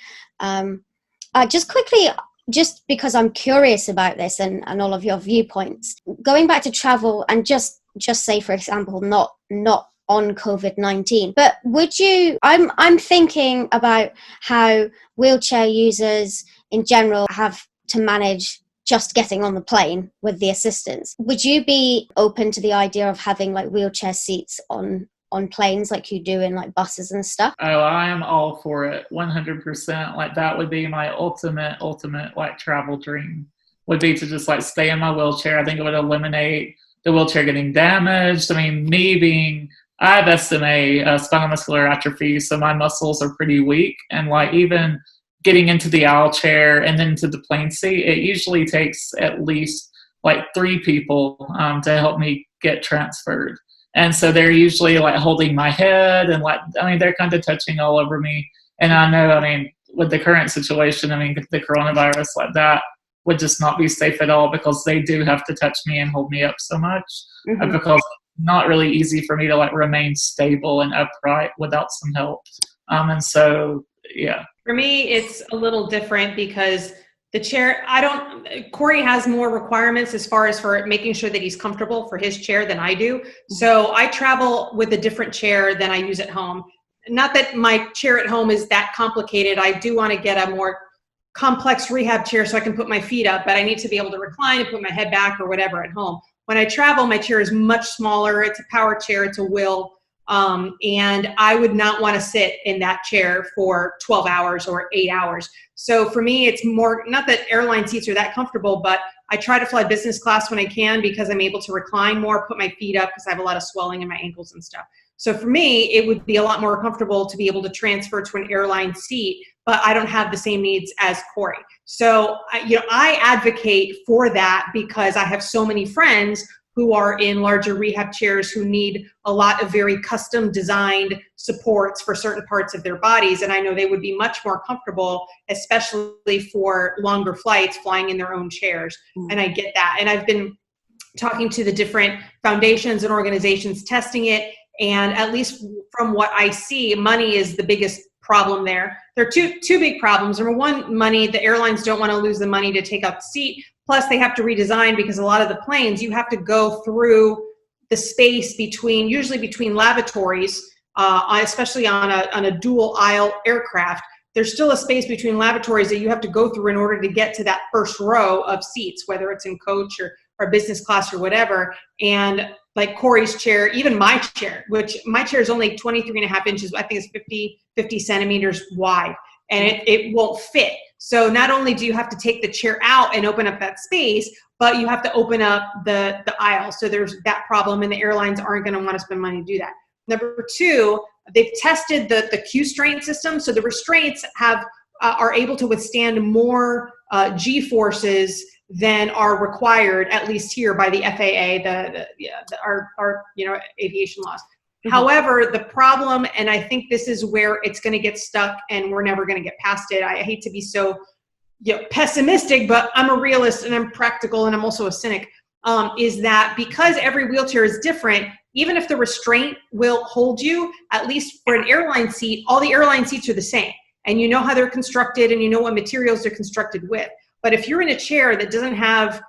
Just quickly, just because I'm curious about this and all of your viewpoints, going back to travel and just say, for example, not on COVID-19, but would you, I'm thinking about how wheelchair users in general have to manage just getting on the plane with the assistance. Would you be open to the idea of having like wheelchair seats on planes like you do in like buses and stuff? Oh, I am all for it, 100%. Like that would be my ultimate like travel dream, would be to just like stay in my wheelchair. I think it would eliminate the wheelchair getting damaged. I mean, I have SMA, spinal muscular atrophy, so my muscles are pretty weak, and like even getting into the aisle chair and then into the plane seat, it usually takes at least like 3 people to help me get transferred. And so they're usually like holding my head and like, I mean, they're kind of touching all over me. And I know, I mean, with the current situation, I mean, the coronavirus, like that would just not be safe at all, because they do have to touch me and hold me up so much, because it's not really easy for me to like remain stable and upright without some help. And so, yeah. For me, it's a little different because the chair, Cory has more requirements as far as for making sure that he's comfortable for his chair than I do. So I travel with a different chair than I use at home. Not that my chair at home is that complicated. I do want to get a more complex rehab chair so I can put my feet up, but I need to be able to recline and put my head back or whatever at home. When I travel, my chair is much smaller. It's a power chair. It's a wheel. And I would not want to sit in that chair for 12 hours or 8 hours. So for me, it's more, not that airline seats are that comfortable, but I try to fly business class when I can because I'm able to recline more, put my feet up because I have a lot of swelling in my ankles and stuff. So for me, it would be a lot more comfortable to be able to transfer to an airline seat, but I don't have the same needs as Cory. So, I advocate for that because I have so many friends who are in larger rehab chairs who need a lot of very custom designed supports for certain parts of their bodies. And I know they would be much more comfortable, especially for longer flights, flying in their own chairs. And I get that. And I've been talking to the different foundations and organizations testing it. And at least from what I see, money is the biggest problem there. There are two big problems. Number one, money. The airlines don't want to lose the money to take out the seat. Plus, they have to redesign because a lot of the planes, you have to go through the space usually between lavatories, especially on a dual aisle aircraft. There's still a space between lavatories that you have to go through in order to get to that first row of seats, whether it's in coach or business class or whatever. And like Cory's chair, even my chair, which my chair is only 23 and a half inches, I think it's 50 centimeters wide, and it won't fit. So not only do you have to take the chair out and open up that space, but you have to open up the aisle. So there's that problem, and the airlines aren't going to want to spend money to do that. Number two, they've tested the Q-straint system. So the restraints are able to withstand more G-forces than are required, at least here by the FAA, our aviation laws. However, the problem, and I think this is where it's going to get stuck and we're never going to get past it. I hate to be so pessimistic, but I'm a realist and I'm practical and I'm also a cynic, is that because every wheelchair is different, even if the restraint will hold you, at least for an airline seat, all the airline seats are the same. And you know how they're constructed and you know what materials they're constructed with. But if you're in a chair that doesn't have,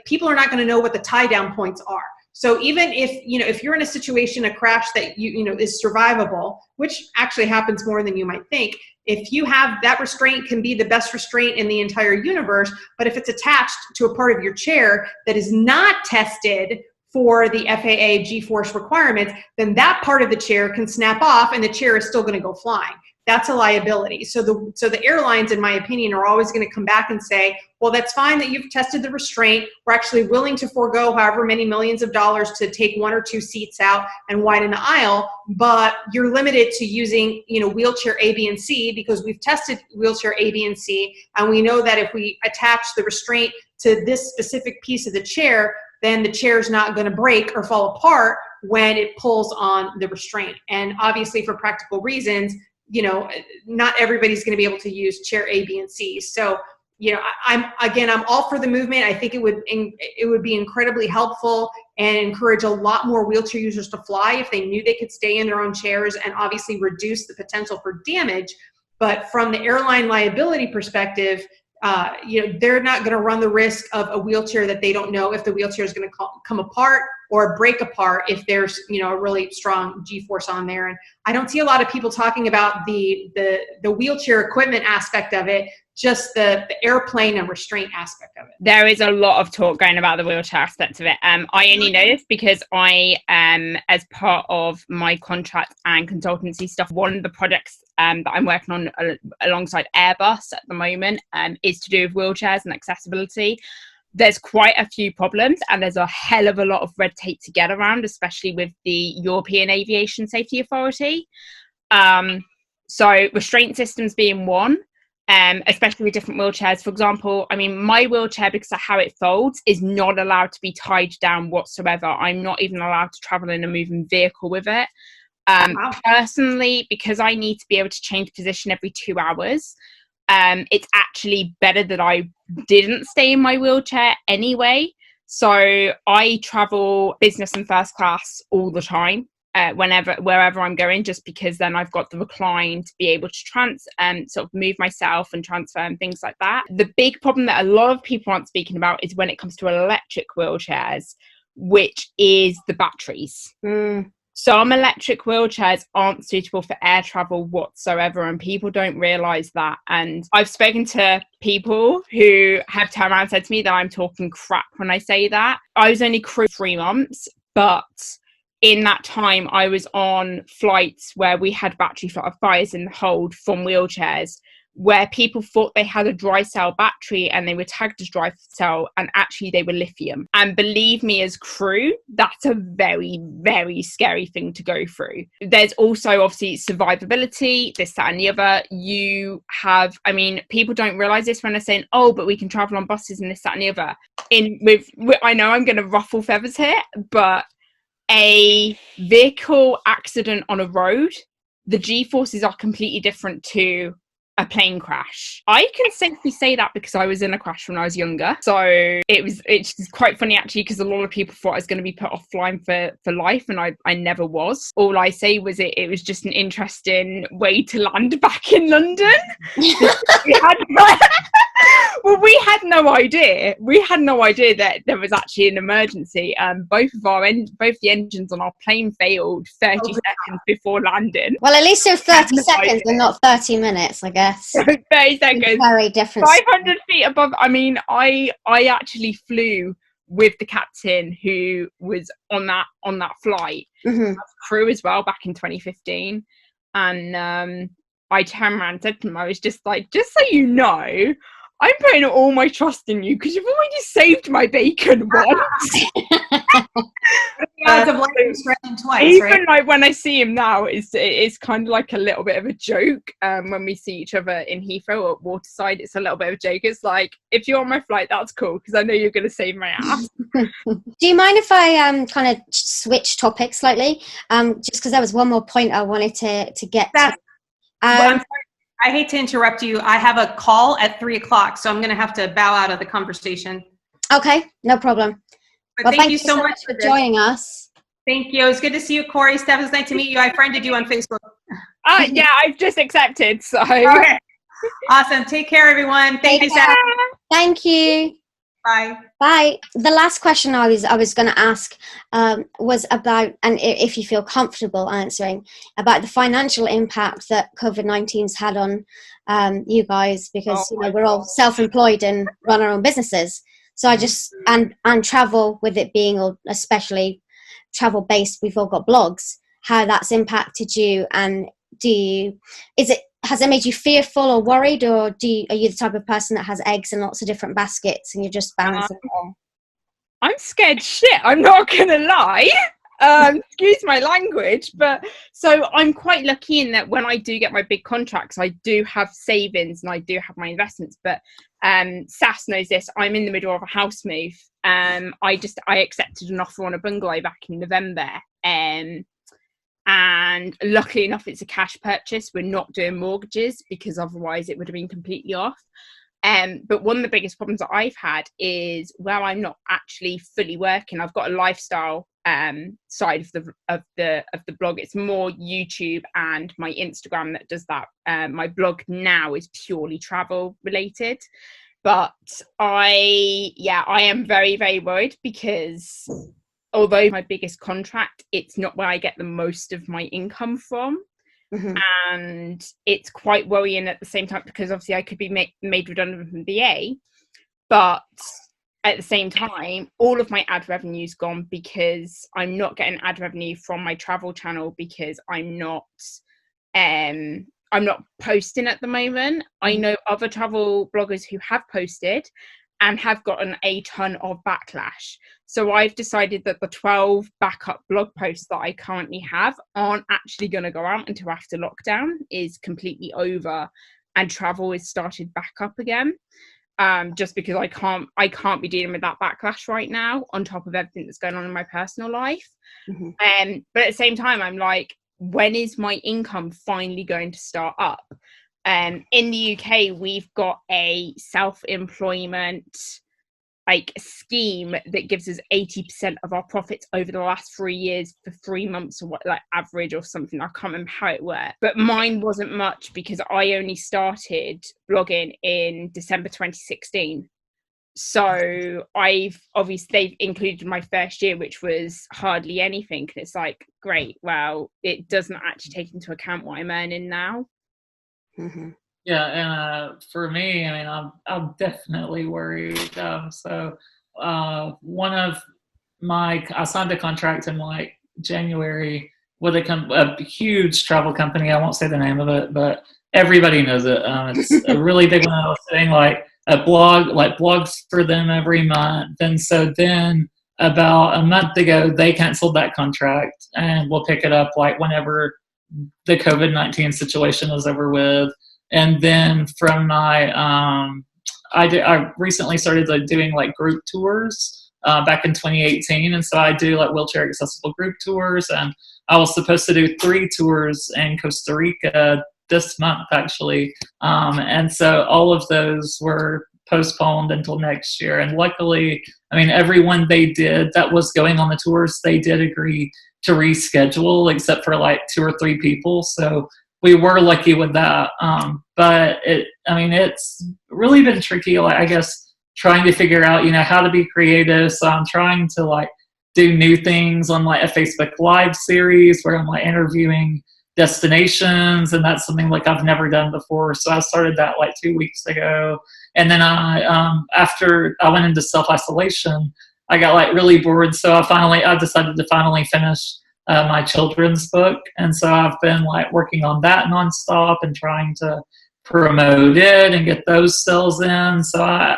people are not going to know what the tie down points are. So even if you're in a situation, a crash that is survivable, which actually happens more than you might think, if you have that restraint can be the best restraint in the entire universe, but if it's attached to a part of your chair that is not tested for the FAA G-force requirements, then that part of the chair can snap off and the chair is still going to go flying. That's a liability. So the airlines, in my opinion, are always going to come back and say, well, that's fine that you've tested the restraint. We're actually willing to forego however many millions of dollars to take one or two seats out and widen the aisle, but you're limited to using, wheelchair A, B, and C because we've tested wheelchair A, B, and C, and we know that if we attach the restraint to this specific piece of the chair, then the chair's not going to break or fall apart when it pulls on the restraint. And obviously, for practical reasons, not everybody's going to be able to use chair A, B, and C. So, I'm all for the movement. I think it would be incredibly helpful and encourage a lot more wheelchair users to fly if they knew they could stay in their own chairs and obviously reduce the potential for damage. But from the airline liability perspective, they're not going to run the risk of a wheelchair that they don't know if the wheelchair is going to come apart or break apart if there's, a really strong G-force on there. And I don't see a lot of people talking about the wheelchair equipment aspect of it, just the airplane and restraint aspect of it. There is a lot of talk going about the wheelchair aspect of it. I only know this because I, as part of my contract and consultancy stuff, one of the projects that I'm working on alongside Airbus at the moment is to do with wheelchairs and accessibility. There's quite a few problems and there's a hell of a lot of red tape to get around, especially with the European Aviation Safety Authority. So restraint systems being one, especially with different wheelchairs. For example, my wheelchair, because of how it folds, is not allowed to be tied down whatsoever. I'm not even allowed to travel in a moving vehicle with it. Wow. Personally, because I need to be able to change position every 2 hours, it's actually better that I didn't stay in my wheelchair anyway. So I travel business and first class all the time, wherever I'm going, just because then I've got the recline to be able to sort of move myself and transfer and things like that. The big problem that a lot of people aren't speaking about is when it comes to electric wheelchairs, which is the batteries. Some electric wheelchairs aren't suitable for air travel whatsoever, and people don't realise that. And I've spoken to people who have turned around and said to me that I'm talking crap when I say that. I was only crew 3 months, but in that time I was on flights where we had battery fires in the hold from wheelchairs, where people thought they had a dry cell battery and they were tagged as dry cell, and actually they were lithium. And believe me, as crew, that's a very, very scary thing to go through. There's also obviously survivability, this, that and the other. You have, I mean, people don't realise this when they're saying, oh, but we can travel on buses and this, that and the other. I know I'm going to ruffle feathers here, but a vehicle accident on a road, the G-forces are completely different to a plane crash. I can safely say that because I was in a crash when I was younger. So it's quite funny actually, because a lot of people thought I was going to be put off flying for life, and I never was. All I say was it was just an interesting way to land back in London. We had no idea. We had no idea that there was actually an emergency. Both the engines on our plane failed 30 seconds before landing. Well, at least in 30 seconds and not 30 minutes, I guess. 30 seconds. Very different. 500 feet above. I mean, I actually flew with the captain who was on that flight, crew as well, back in 2015. And I turned around and said to him, I was just like, just so you know, I'm putting all my trust in you because you've already saved my bacon once. Twice, even right? like when I see him now, it's kind of like a little bit of a joke. When we see each other in Heathrow or Waterside, it's a little bit of a joke. It's like, if you're on my flight, that's cool because I know you're going to save my ass. Do you mind if I kind of switch topics slightly? Just because there was one more point I wanted to get to. I'm sorry. I hate to interrupt you. I have a call at 3:00, so I'm going to have to bow out of the conversation. Okay, no problem. But thank you so much for joining us. Thank you. It was good to see you, Cory. Steph, it's nice to meet you. I friended you on Facebook. Yeah, I've just accepted. So okay. Awesome. Take care, everyone. Thank you, Steph. Thank you. Bye. Bye. The last question I was going to ask was about, and if you feel comfortable answering, about the financial impact that COVID-19's had on you guys, because we're all self-employed and run our own businesses. So I just and travel, with it being especially travel based, we've all got blogs. How that's impacted you, and has it made you fearful or worried, or are you the type of person that has eggs in lots of different baskets and you're just balancing it all? I'm scared shit, I'm not gonna lie. Excuse my language, but so I'm quite lucky in that when I do get my big contracts, I do have savings and I do have my investments. But Sass knows this, I'm in the middle of a house move. I accepted an offer on a bungalow back in November, and luckily enough it's a cash purchase. We're not doing mortgages because otherwise it would have been completely off. But one of the biggest problems that I've had is where I'm not actually fully working. I've got a lifestyle side of the blog. It's more YouTube and my Instagram that does that. My blog now is purely travel related. But I am very, very worried because although my biggest contract, it's not where I get the most of my income from. And it's quite worrying at the same time because obviously I could be made redundant from BA, but at the same time all of my ad revenue's gone because I'm not getting ad revenue from my travel channel because I'm not posting at the moment. I know other travel bloggers who have posted and have gotten a ton of backlash. So I've decided that the 12 backup blog posts that I currently have aren't actually going to go out until after lockdown is completely over and travel is started back up again. Just because I can't be dealing with that backlash right now on top of everything that's going on in my personal life. But at the same time, I'm like, when is my income finally going to start up? In the UK, we've got a self-employment scheme that gives us 80% of our profits over the last 3 years for 3 months, or what, like average or something. I can't remember how it worked, but mine wasn't much because I only started blogging in December 2016. So they've included my first year, which was hardly anything. And it's like, great, well, it doesn't actually take into account what I'm earning now. Yeah, and for me, I mean, I'm definitely worried. So one of I signed a contract in January with a huge travel company. I won't say the name of it, but everybody knows it. It's a really big one. I was saying like a blog, like blogs for them every month. And so then about a month ago, they canceled that contract, and we'll pick it up like whenever the COVID-19 situation is over with. And then from my, I recently started like doing like group tours back in 2018. And so I do like wheelchair accessible group tours, and I was supposed to do 3 tours in Costa Rica this month actually. And so all of those were postponed until next year. And luckily, I mean, everyone they did that was going on the tours, they did agree to reschedule except for like 2 or 3 people. So we were lucky with that. But it's really been tricky, like, I guess, trying to figure out, how to be creative. So I'm trying to like do new things on like a Facebook Live series where I'm like interviewing destinations, and that's something like I've never done before. So I started that like 2 weeks ago. And then after I went into self-isolation, I got like really bored. So I decided to finally finish my children's book. And so I've been like working on that nonstop and trying to promote it and get those sales in. So I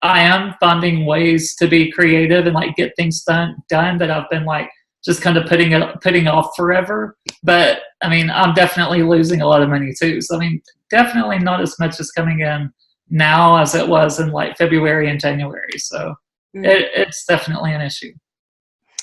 am finding ways to be creative and like get things done that I've been like just kind of putting off forever. But I mean, I'm definitely losing a lot of money too. So I mean, definitely not as much as coming in now as it was in like February and January. So it's definitely an issue.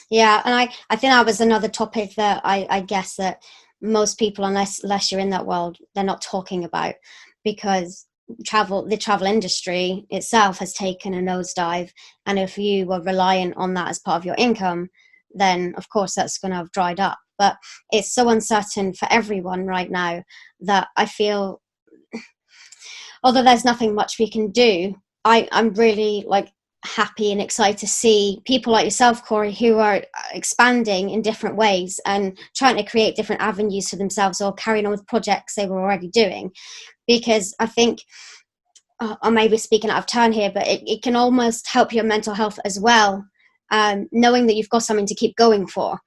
Yeah, and I think that was another topic that I guess that most people, unless you're in that world, they're not talking about, because the travel industry itself has taken a nosedive, and if you were reliant on that as part of your income, then of course that's going to have dried up. But it's so uncertain for everyone right now that I feel, although there's nothing much we can do, I'm really like happy and excited to see people like yourself, Cory, who are expanding in different ways and trying to create different avenues for themselves or carrying on with projects they were already doing. Because I think, I may be speaking out of turn here, but it can almost help your mental health as well, knowing that you've got something to keep going for.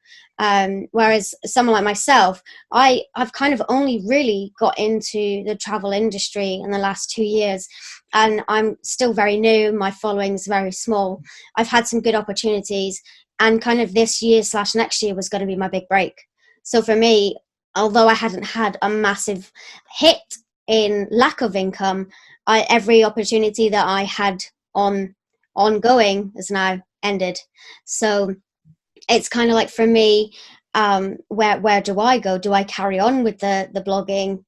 Whereas someone like myself, I've kind of only really got into the travel industry in the last 2 years, and I'm still very new. My following is very small. I've had some good opportunities, and kind of this year/next year was going to be my big break. So for me, although I hadn't had a massive hit in lack of income, every opportunity that I had ongoing is now ended. So it's kind of like, for me, where do I go? Do I carry on with the blogging,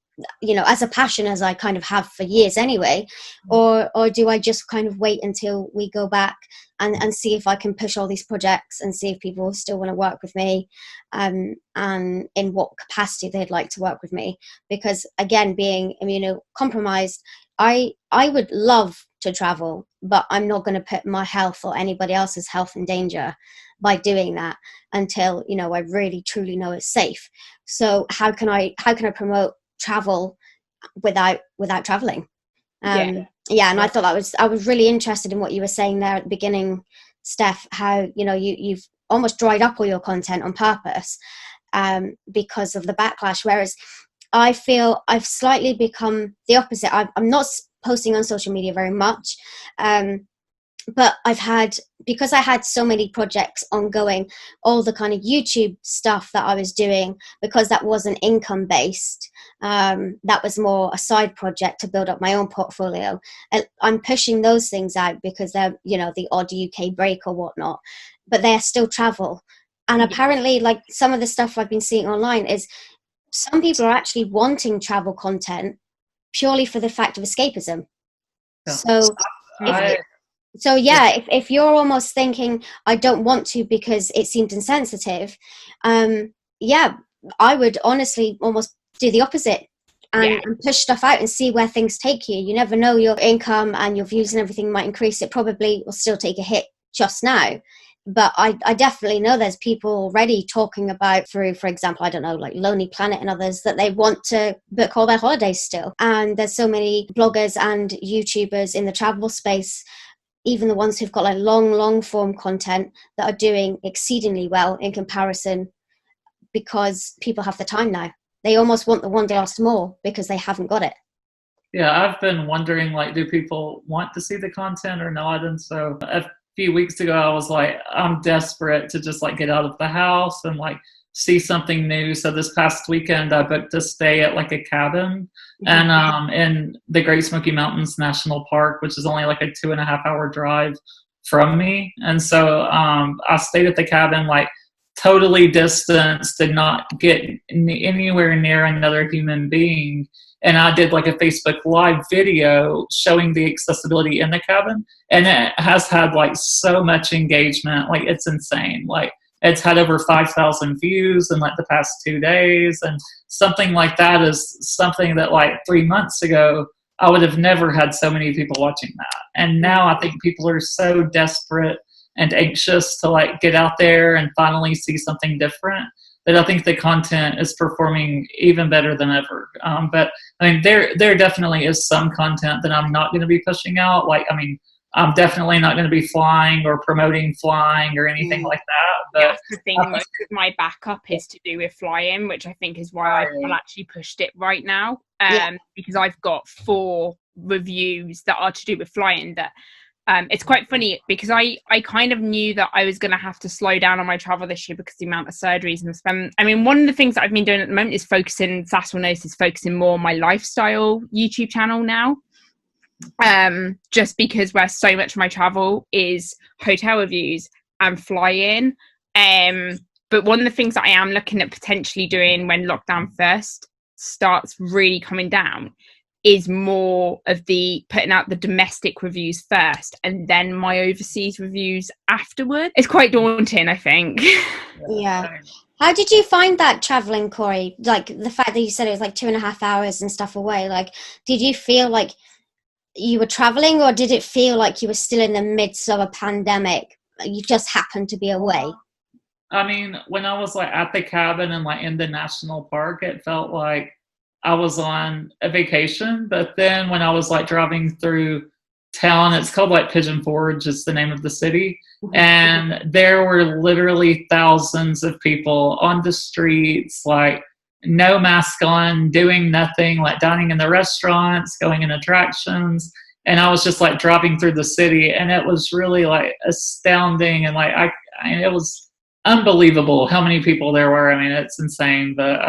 as a passion, as I kind of have for years anyway, or do I just kind of wait until we go back and see if I can push all these projects and see if people still want to work with me, and in what capacity they'd like to work with me? Because again, being immunocompromised, I would love to travel, but I'm not going to put my health or anybody else's health in danger by doing that until I really truly know it's safe. So how can I promote travel without traveling? And I thought I was really interested in what you were saying there at the beginning, Steph, how you've almost dried up all your content on purpose because of the backlash, whereas I feel I've slightly become the opposite. I'm not posting on social media very much, but because I had so many projects ongoing, all the kind of YouTube stuff that I was doing, because that wasn't income based, that was more a side project to build up my own portfolio. And I'm pushing those things out because they're, the odd UK break or whatnot, but they're still travel. And apparently, like, some of the stuff I've been seeing online is some people are actually wanting travel content purely for the fact of escapism. Yeah. If you're almost thinking, I don't want to because it seemed insensitive, I would honestly almost do the opposite and push stuff out and see where things take you. You never know, your income and your views and everything might increase. It probably will still take a hit just now. But I definitely know there's people already talking about, through, for example, I don't know, like Lonely Planet and others, that they want to book all their holidays still. And there's so many bloggers and YouTubers in the travel space, even the ones who've got like long form content, that are doing exceedingly well in comparison, because people have the time now. they almost want the wanderlust more because they haven't got it. Yeah, I've been wondering, like, do people want to see the content or not? And so a few weeks ago, I was like, I'm desperate to just like get out of the house and like see something new. So this past weekend, I booked a stay at like a cabin and in the Great Smoky Mountains National Park, which is only like a 2.5 hour drive from me. And so I stayed at the cabin, like totally distanced, did not get anywhere near another human being. And I did like a Facebook Live video showing the accessibility in the cabin. And it has had like so much engagement. Like, it's insane. Like, it's had over 5,000 views in like the past 2 days. And something like that is something that like 3 months ago, I would have never had so many people watching that. And now I think people are so desperate and anxious to like get out there and finally see something different that I think the content is performing even better than ever. But I mean, there definitely is some content that I'm not going to be pushing out. Like, I mean, I'm definitely not going to be flying or promoting flying or anything like that. But yeah, the thing, most of my backup is to do with flying, which I think is why I've actually pushed it right now. Because I've got 4 reviews that are to do with flying that it's quite funny because I kind of knew that I was going to have to slow down on my travel this year because of the amount of surgeries and spend. I mean, one of the things that I've been doing at the moment is focusing more on my lifestyle YouTube channel now. Just because where so much of my travel is hotel reviews and fly-in. But one of the things that I am looking at potentially doing when lockdown first starts really coming down is more of the putting out the domestic reviews first and then my overseas reviews afterward. It's quite daunting, I think. Yeah. How did you find that traveling, Cory? Like the fact that you said it was like 2.5 hours and stuff away. Like, did you feel like you were traveling, or did it feel like you were still in the midst of a pandemic? You just happened to be away. I mean, when I was like at the cabin and like in the national park, it felt like I was on a vacation. But then when I was like driving through town, it's called like Pigeon Forge, is the name of the city. And there were literally thousands of people on the streets, like no mask on, doing nothing, like dining in the restaurants, going in attractions. And I was just like driving through the city, and it was really like astounding. And like, I mean, it was unbelievable how many people there were. I mean, it's insane. But,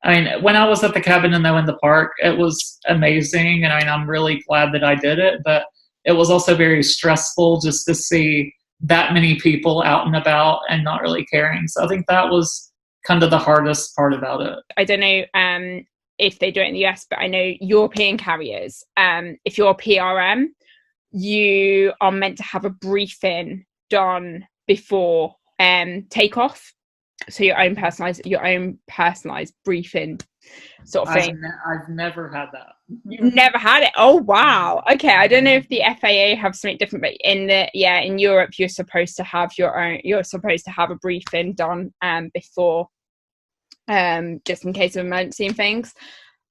I mean, when I was at the cabin and though in the park, it was amazing. And I mean, I'm really glad that I did it, but it was also very stressful just to see that many people out and about and not really caring. So I think that was kind of the hardest part about it. I don't know if they do it in the US, but I know European carriers, if you're a PRM, you are meant to have a briefing done before takeoff. So your own personalized briefing sort of thing. I've never had that. You've never had it? Oh wow. Okay, I don't know if the FAA have something different, but in Europe you're supposed to have a briefing done before just in case of emergency and things.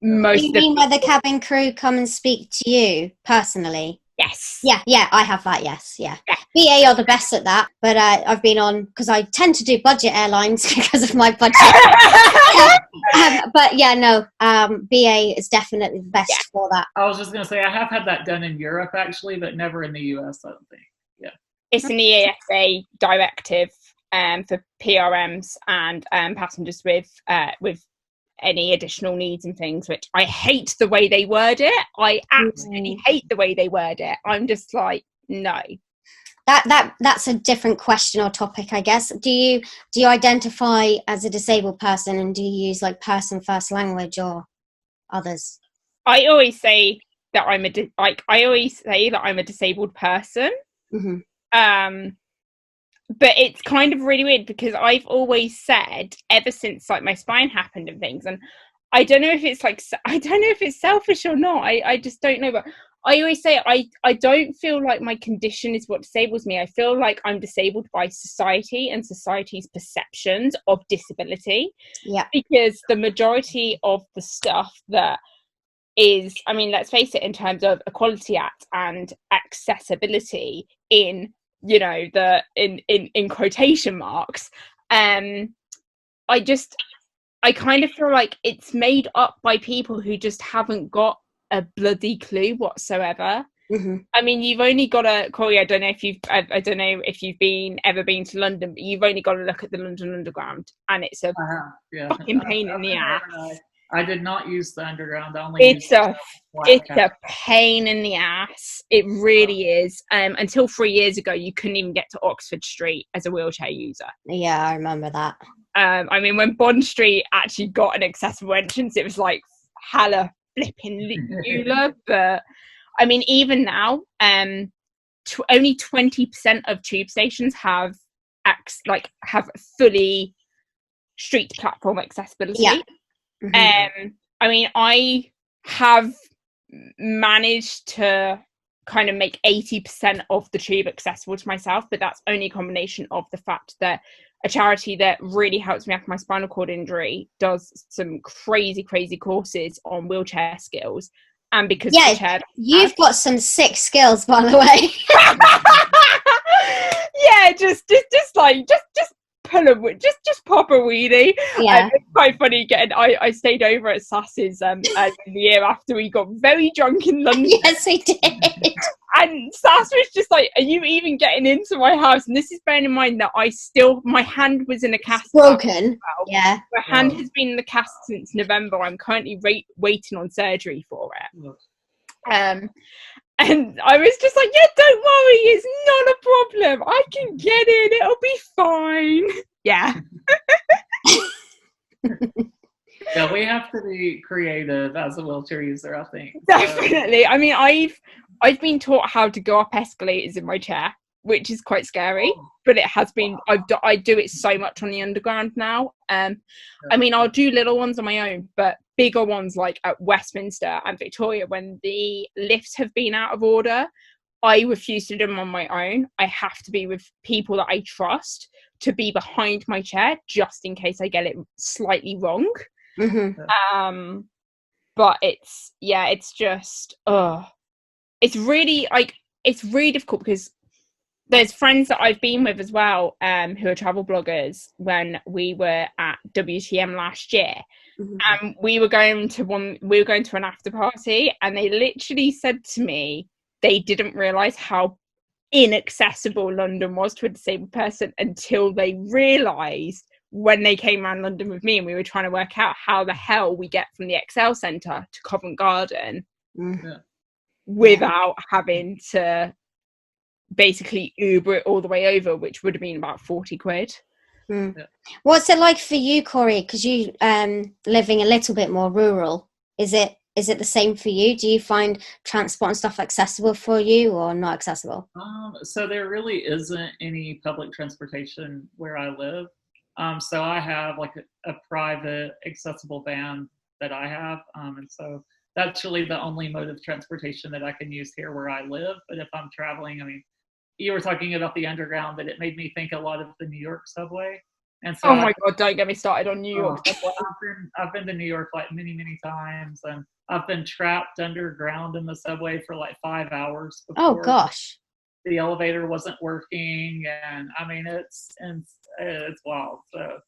Where the cabin crew come and speak to you personally? Yes. Yeah, I have that, yes, yeah. BA are the best at that, but I've been on, because I tend to do budget airlines because of my budget. But yeah, no, BA is definitely the best for that. I was just going to say, I have had that done in Europe, actually, but never in the US, I don't think. Yeah. It's an EASA directive for PRMs and passengers with any additional needs and things, which I hate the way they word it. I absolutely hate the way they word it. I'm just like, no. That's a different question or topic, I guess. Do you identify as a disabled person, and do you use like person first language or others? I always say that I'm a disabled person. Mm-hmm. But it's kind of really weird because I've always said ever since like my spine happened and things, and I don't know if it's selfish or not. I just don't know, but I always say I don't feel like my condition is what disables me. I feel like I'm disabled by society and society's perceptions of disability. Yeah. Because the majority of the stuff that is, I mean, let's face it, in terms of Equality Act and accessibility in, you know, the in quotation marks, I I kind of feel like it's made up by people who just haven't got a bloody clue whatsoever. Mm-hmm. I mean, you've only got to, Cory, I don't know if you've ever been to London, but you've only got to look at the London Underground, and it's a fucking pain in the ass. I did not use the Underground. I only used It's a pain in the ass. It really is. Until 3 years ago, you couldn't even get to Oxford Street as a wheelchair user. Yeah, I remember that. I mean, when Bond Street actually got an accessible entrance, it was like hella flipping Eula. But I mean, even now, only 20% of tube stations have fully street platform accessibility. Yeah. Mm-hmm. I mean, I have managed to kind of make 80% of the tube accessible to myself, but that's only a combination of the fact that a charity that really helps me after my spinal cord injury does some crazy courses on wheelchair skills, and because you've got some sick skills, by the way. Yeah, just pull a just pop a wheelie. Yeah, it's quite funny. I stayed over at Sassy's the year after we got very drunk in London. Yes, we did. And Sass was just like, "Are you even getting into my house?" And this is bearing in mind that my hand was in a cast. Broken. Yeah. My hand has been in the cast since November. I'm currently waiting on surgery for it. And I was just like, yeah, don't worry, it's not a problem. I can get in, it'll be fine. Yeah. Yeah, we have to be creative as a wheelchair user, I think. Definitely. I mean, I've been taught how to go up escalators in my chair, which is quite scary, but it has been, I do it so much on the Underground now. I mean, I'll do little ones on my own, but bigger ones like at Westminster and Victoria, when the lifts have been out of order, I refuse to do them on my own. I have to be with people that I trust to be behind my chair, just in case I get it slightly wrong. Mm-hmm. But it's just, it's really difficult because there's friends that I've been with as well, who are travel bloggers, when we were at WTM last year. Mm-hmm. We were going to an after party, and they literally said to me they didn't realise how inaccessible London was to a disabled person until they realised when they came around London with me, and we were trying to work out how the hell we get from the Excel Centre to Covent Garden without having to basically Uber it all the way over, which would have been about 40 quid. Yeah. What's it like for you, Cory? Because you living a little bit more rural, is it the same for you? Do you find transport and stuff accessible for you or not accessible? So there really isn't any public transportation where I live. So I have like a private accessible van that I have, and so that's really the only mode of transportation that I can use here where I live. But if I'm traveling, I mean, you were talking about the Underground, but it made me think a lot of the New York subway. And so, oh my God, don't get me started on New York subway. I've been to New York like many times, and I've been trapped underground in the subway for like 5 hours before. Oh gosh. The elevator wasn't working, and I mean it's wild. So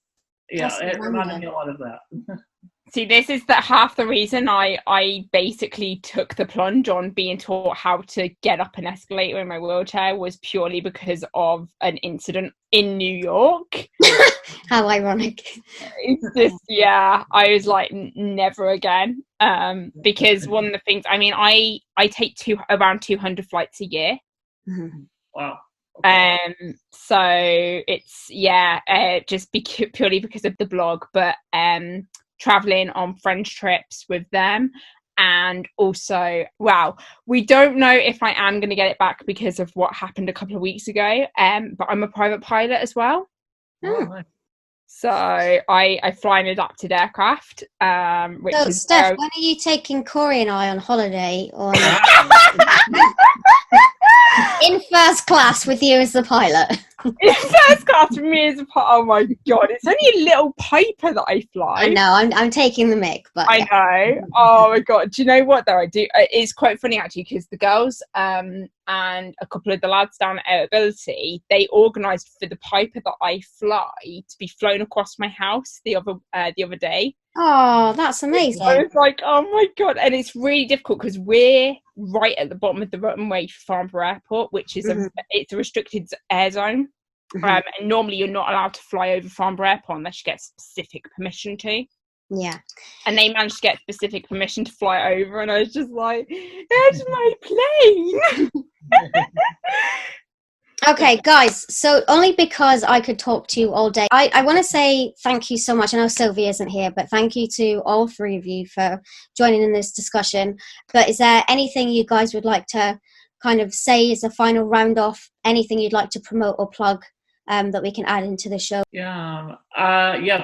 yeah, it reminded me a lot of that. See, this is half the reason I basically took the plunge on being taught how to get up an escalator in my wheelchair, was purely because of an incident in New York. How ironic. It's just, yeah, I was like, never again. Because one of the things, I mean, I take around 200 flights a year. Mm-hmm. Wow. So it's, just purely because of the blog, but traveling on French trips with them. And also, we don't know if I am going to get it back because of what happened a couple of weeks ago, but I'm a private pilot as well. Nice. So I fly an adapted aircraft. So Steph, when are you taking Cory and I on holiday in first class with you as the pilot? First class for me is oh my god, it's only a little paper that I fly. I know, I'm taking the mick, but I know. Oh my god, do you know what though? I do. It's quite funny actually because the girls and a couple of the lads down at Ability, they organised for the Piper that I fly to be flown across my house the other day. Oh, that's amazing. I was like, oh my god, and it's really difficult because we're right at the bottom of the runway for Farnborough Airport, which is it's a restricted air zone. And normally you're not allowed to fly over Farnborough Airport unless you get specific permission to. Yeah. And they managed to get specific permission to fly over, and I was just like, there's my plane. Okay, guys, so only because I could talk to you all day, I want to say thank you so much. I know Sylvia isn't here, but thank you to all three of you for joining in this discussion. But is there anything you guys would like to kind of say as a final round off? Anything you'd like to promote or plug that we can add into the show? Yeah,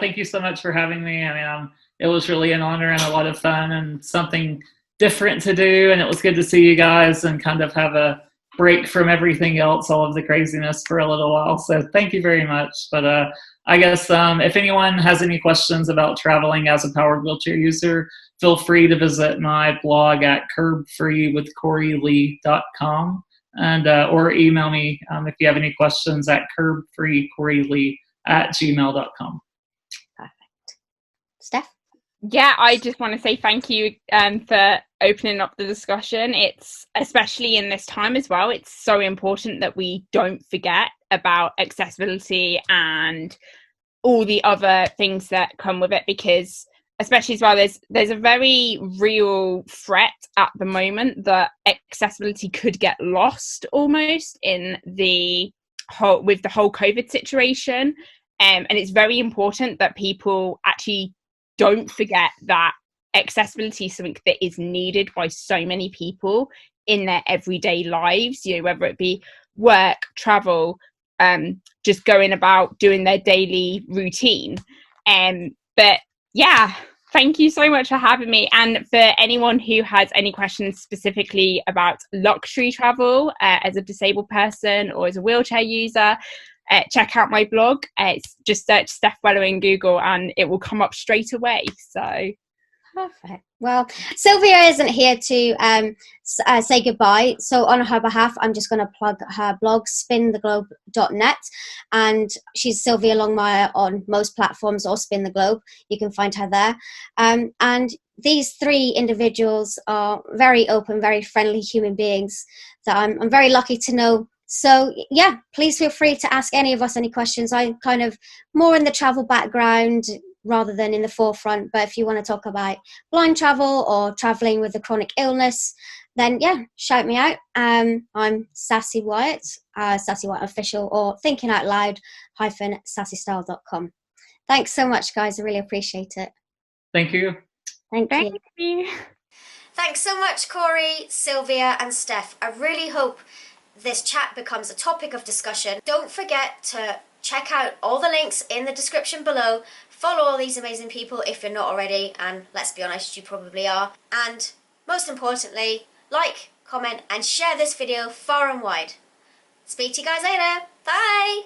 thank you so much for having me. I mean, it was really an honor and a lot of fun and something different to do. And it was good to see you guys and kind of have a break from everything else, all of the craziness for a little while. So thank you very much. But I guess if anyone has any questions about traveling as a powered wheelchair user, feel free to visit my blog at curbfreewithcorylee.com and or email me if you have any questions at curbfreecorylee@gmail.com. Perfect. Steph? Yeah, I just want to say thank you for opening up the discussion. It's, especially in this time as well, it's so important that we don't forget about accessibility and all the other things that come with it, because especially as well, there's a very real threat at the moment that accessibility could get lost almost in the whole COVID situation. And it's very important that people actually don't forget that accessibility is something that is needed by so many people in their everyday lives, you know, whether it be work, travel, just going about doing their daily routine. But yeah, thank you so much for having me. And for anyone who has any questions specifically about luxury travel as a disabled person or as a wheelchair user, check out my blog. It's just search Steph Weller in Google and it will come up straight away. So perfect. Well, Sylvia isn't here to say goodbye, so on her behalf I'm just going to plug her blog, spintheglobe.net, and she's Sylvia Longmire on most platforms, or Spin the Globe. You can find her there. And these three individuals are very open, very friendly human beings that I'm very lucky to know. So yeah, please feel free to ask any of us any questions. I'm kind of more in the travel background rather than in the forefront, but if you want to talk about blind travel or traveling with a chronic illness, then yeah, shout me out. I'm Sassy Wyatt, Sassy Wyatt Official, or thinkingoutloud-sassystyle.com. Thanks so much, guys. I really appreciate it. Thank you. Thank you. Thanks so much, Cory, Sylvia, and Steph. I really hope this chat becomes a topic of discussion. Don't forget to check out all the links in the description below. Follow all these amazing people if you're not already, and let's be honest, you probably are. And most importantly, like, comment, and share this video far and wide. Speak to you guys later. Bye!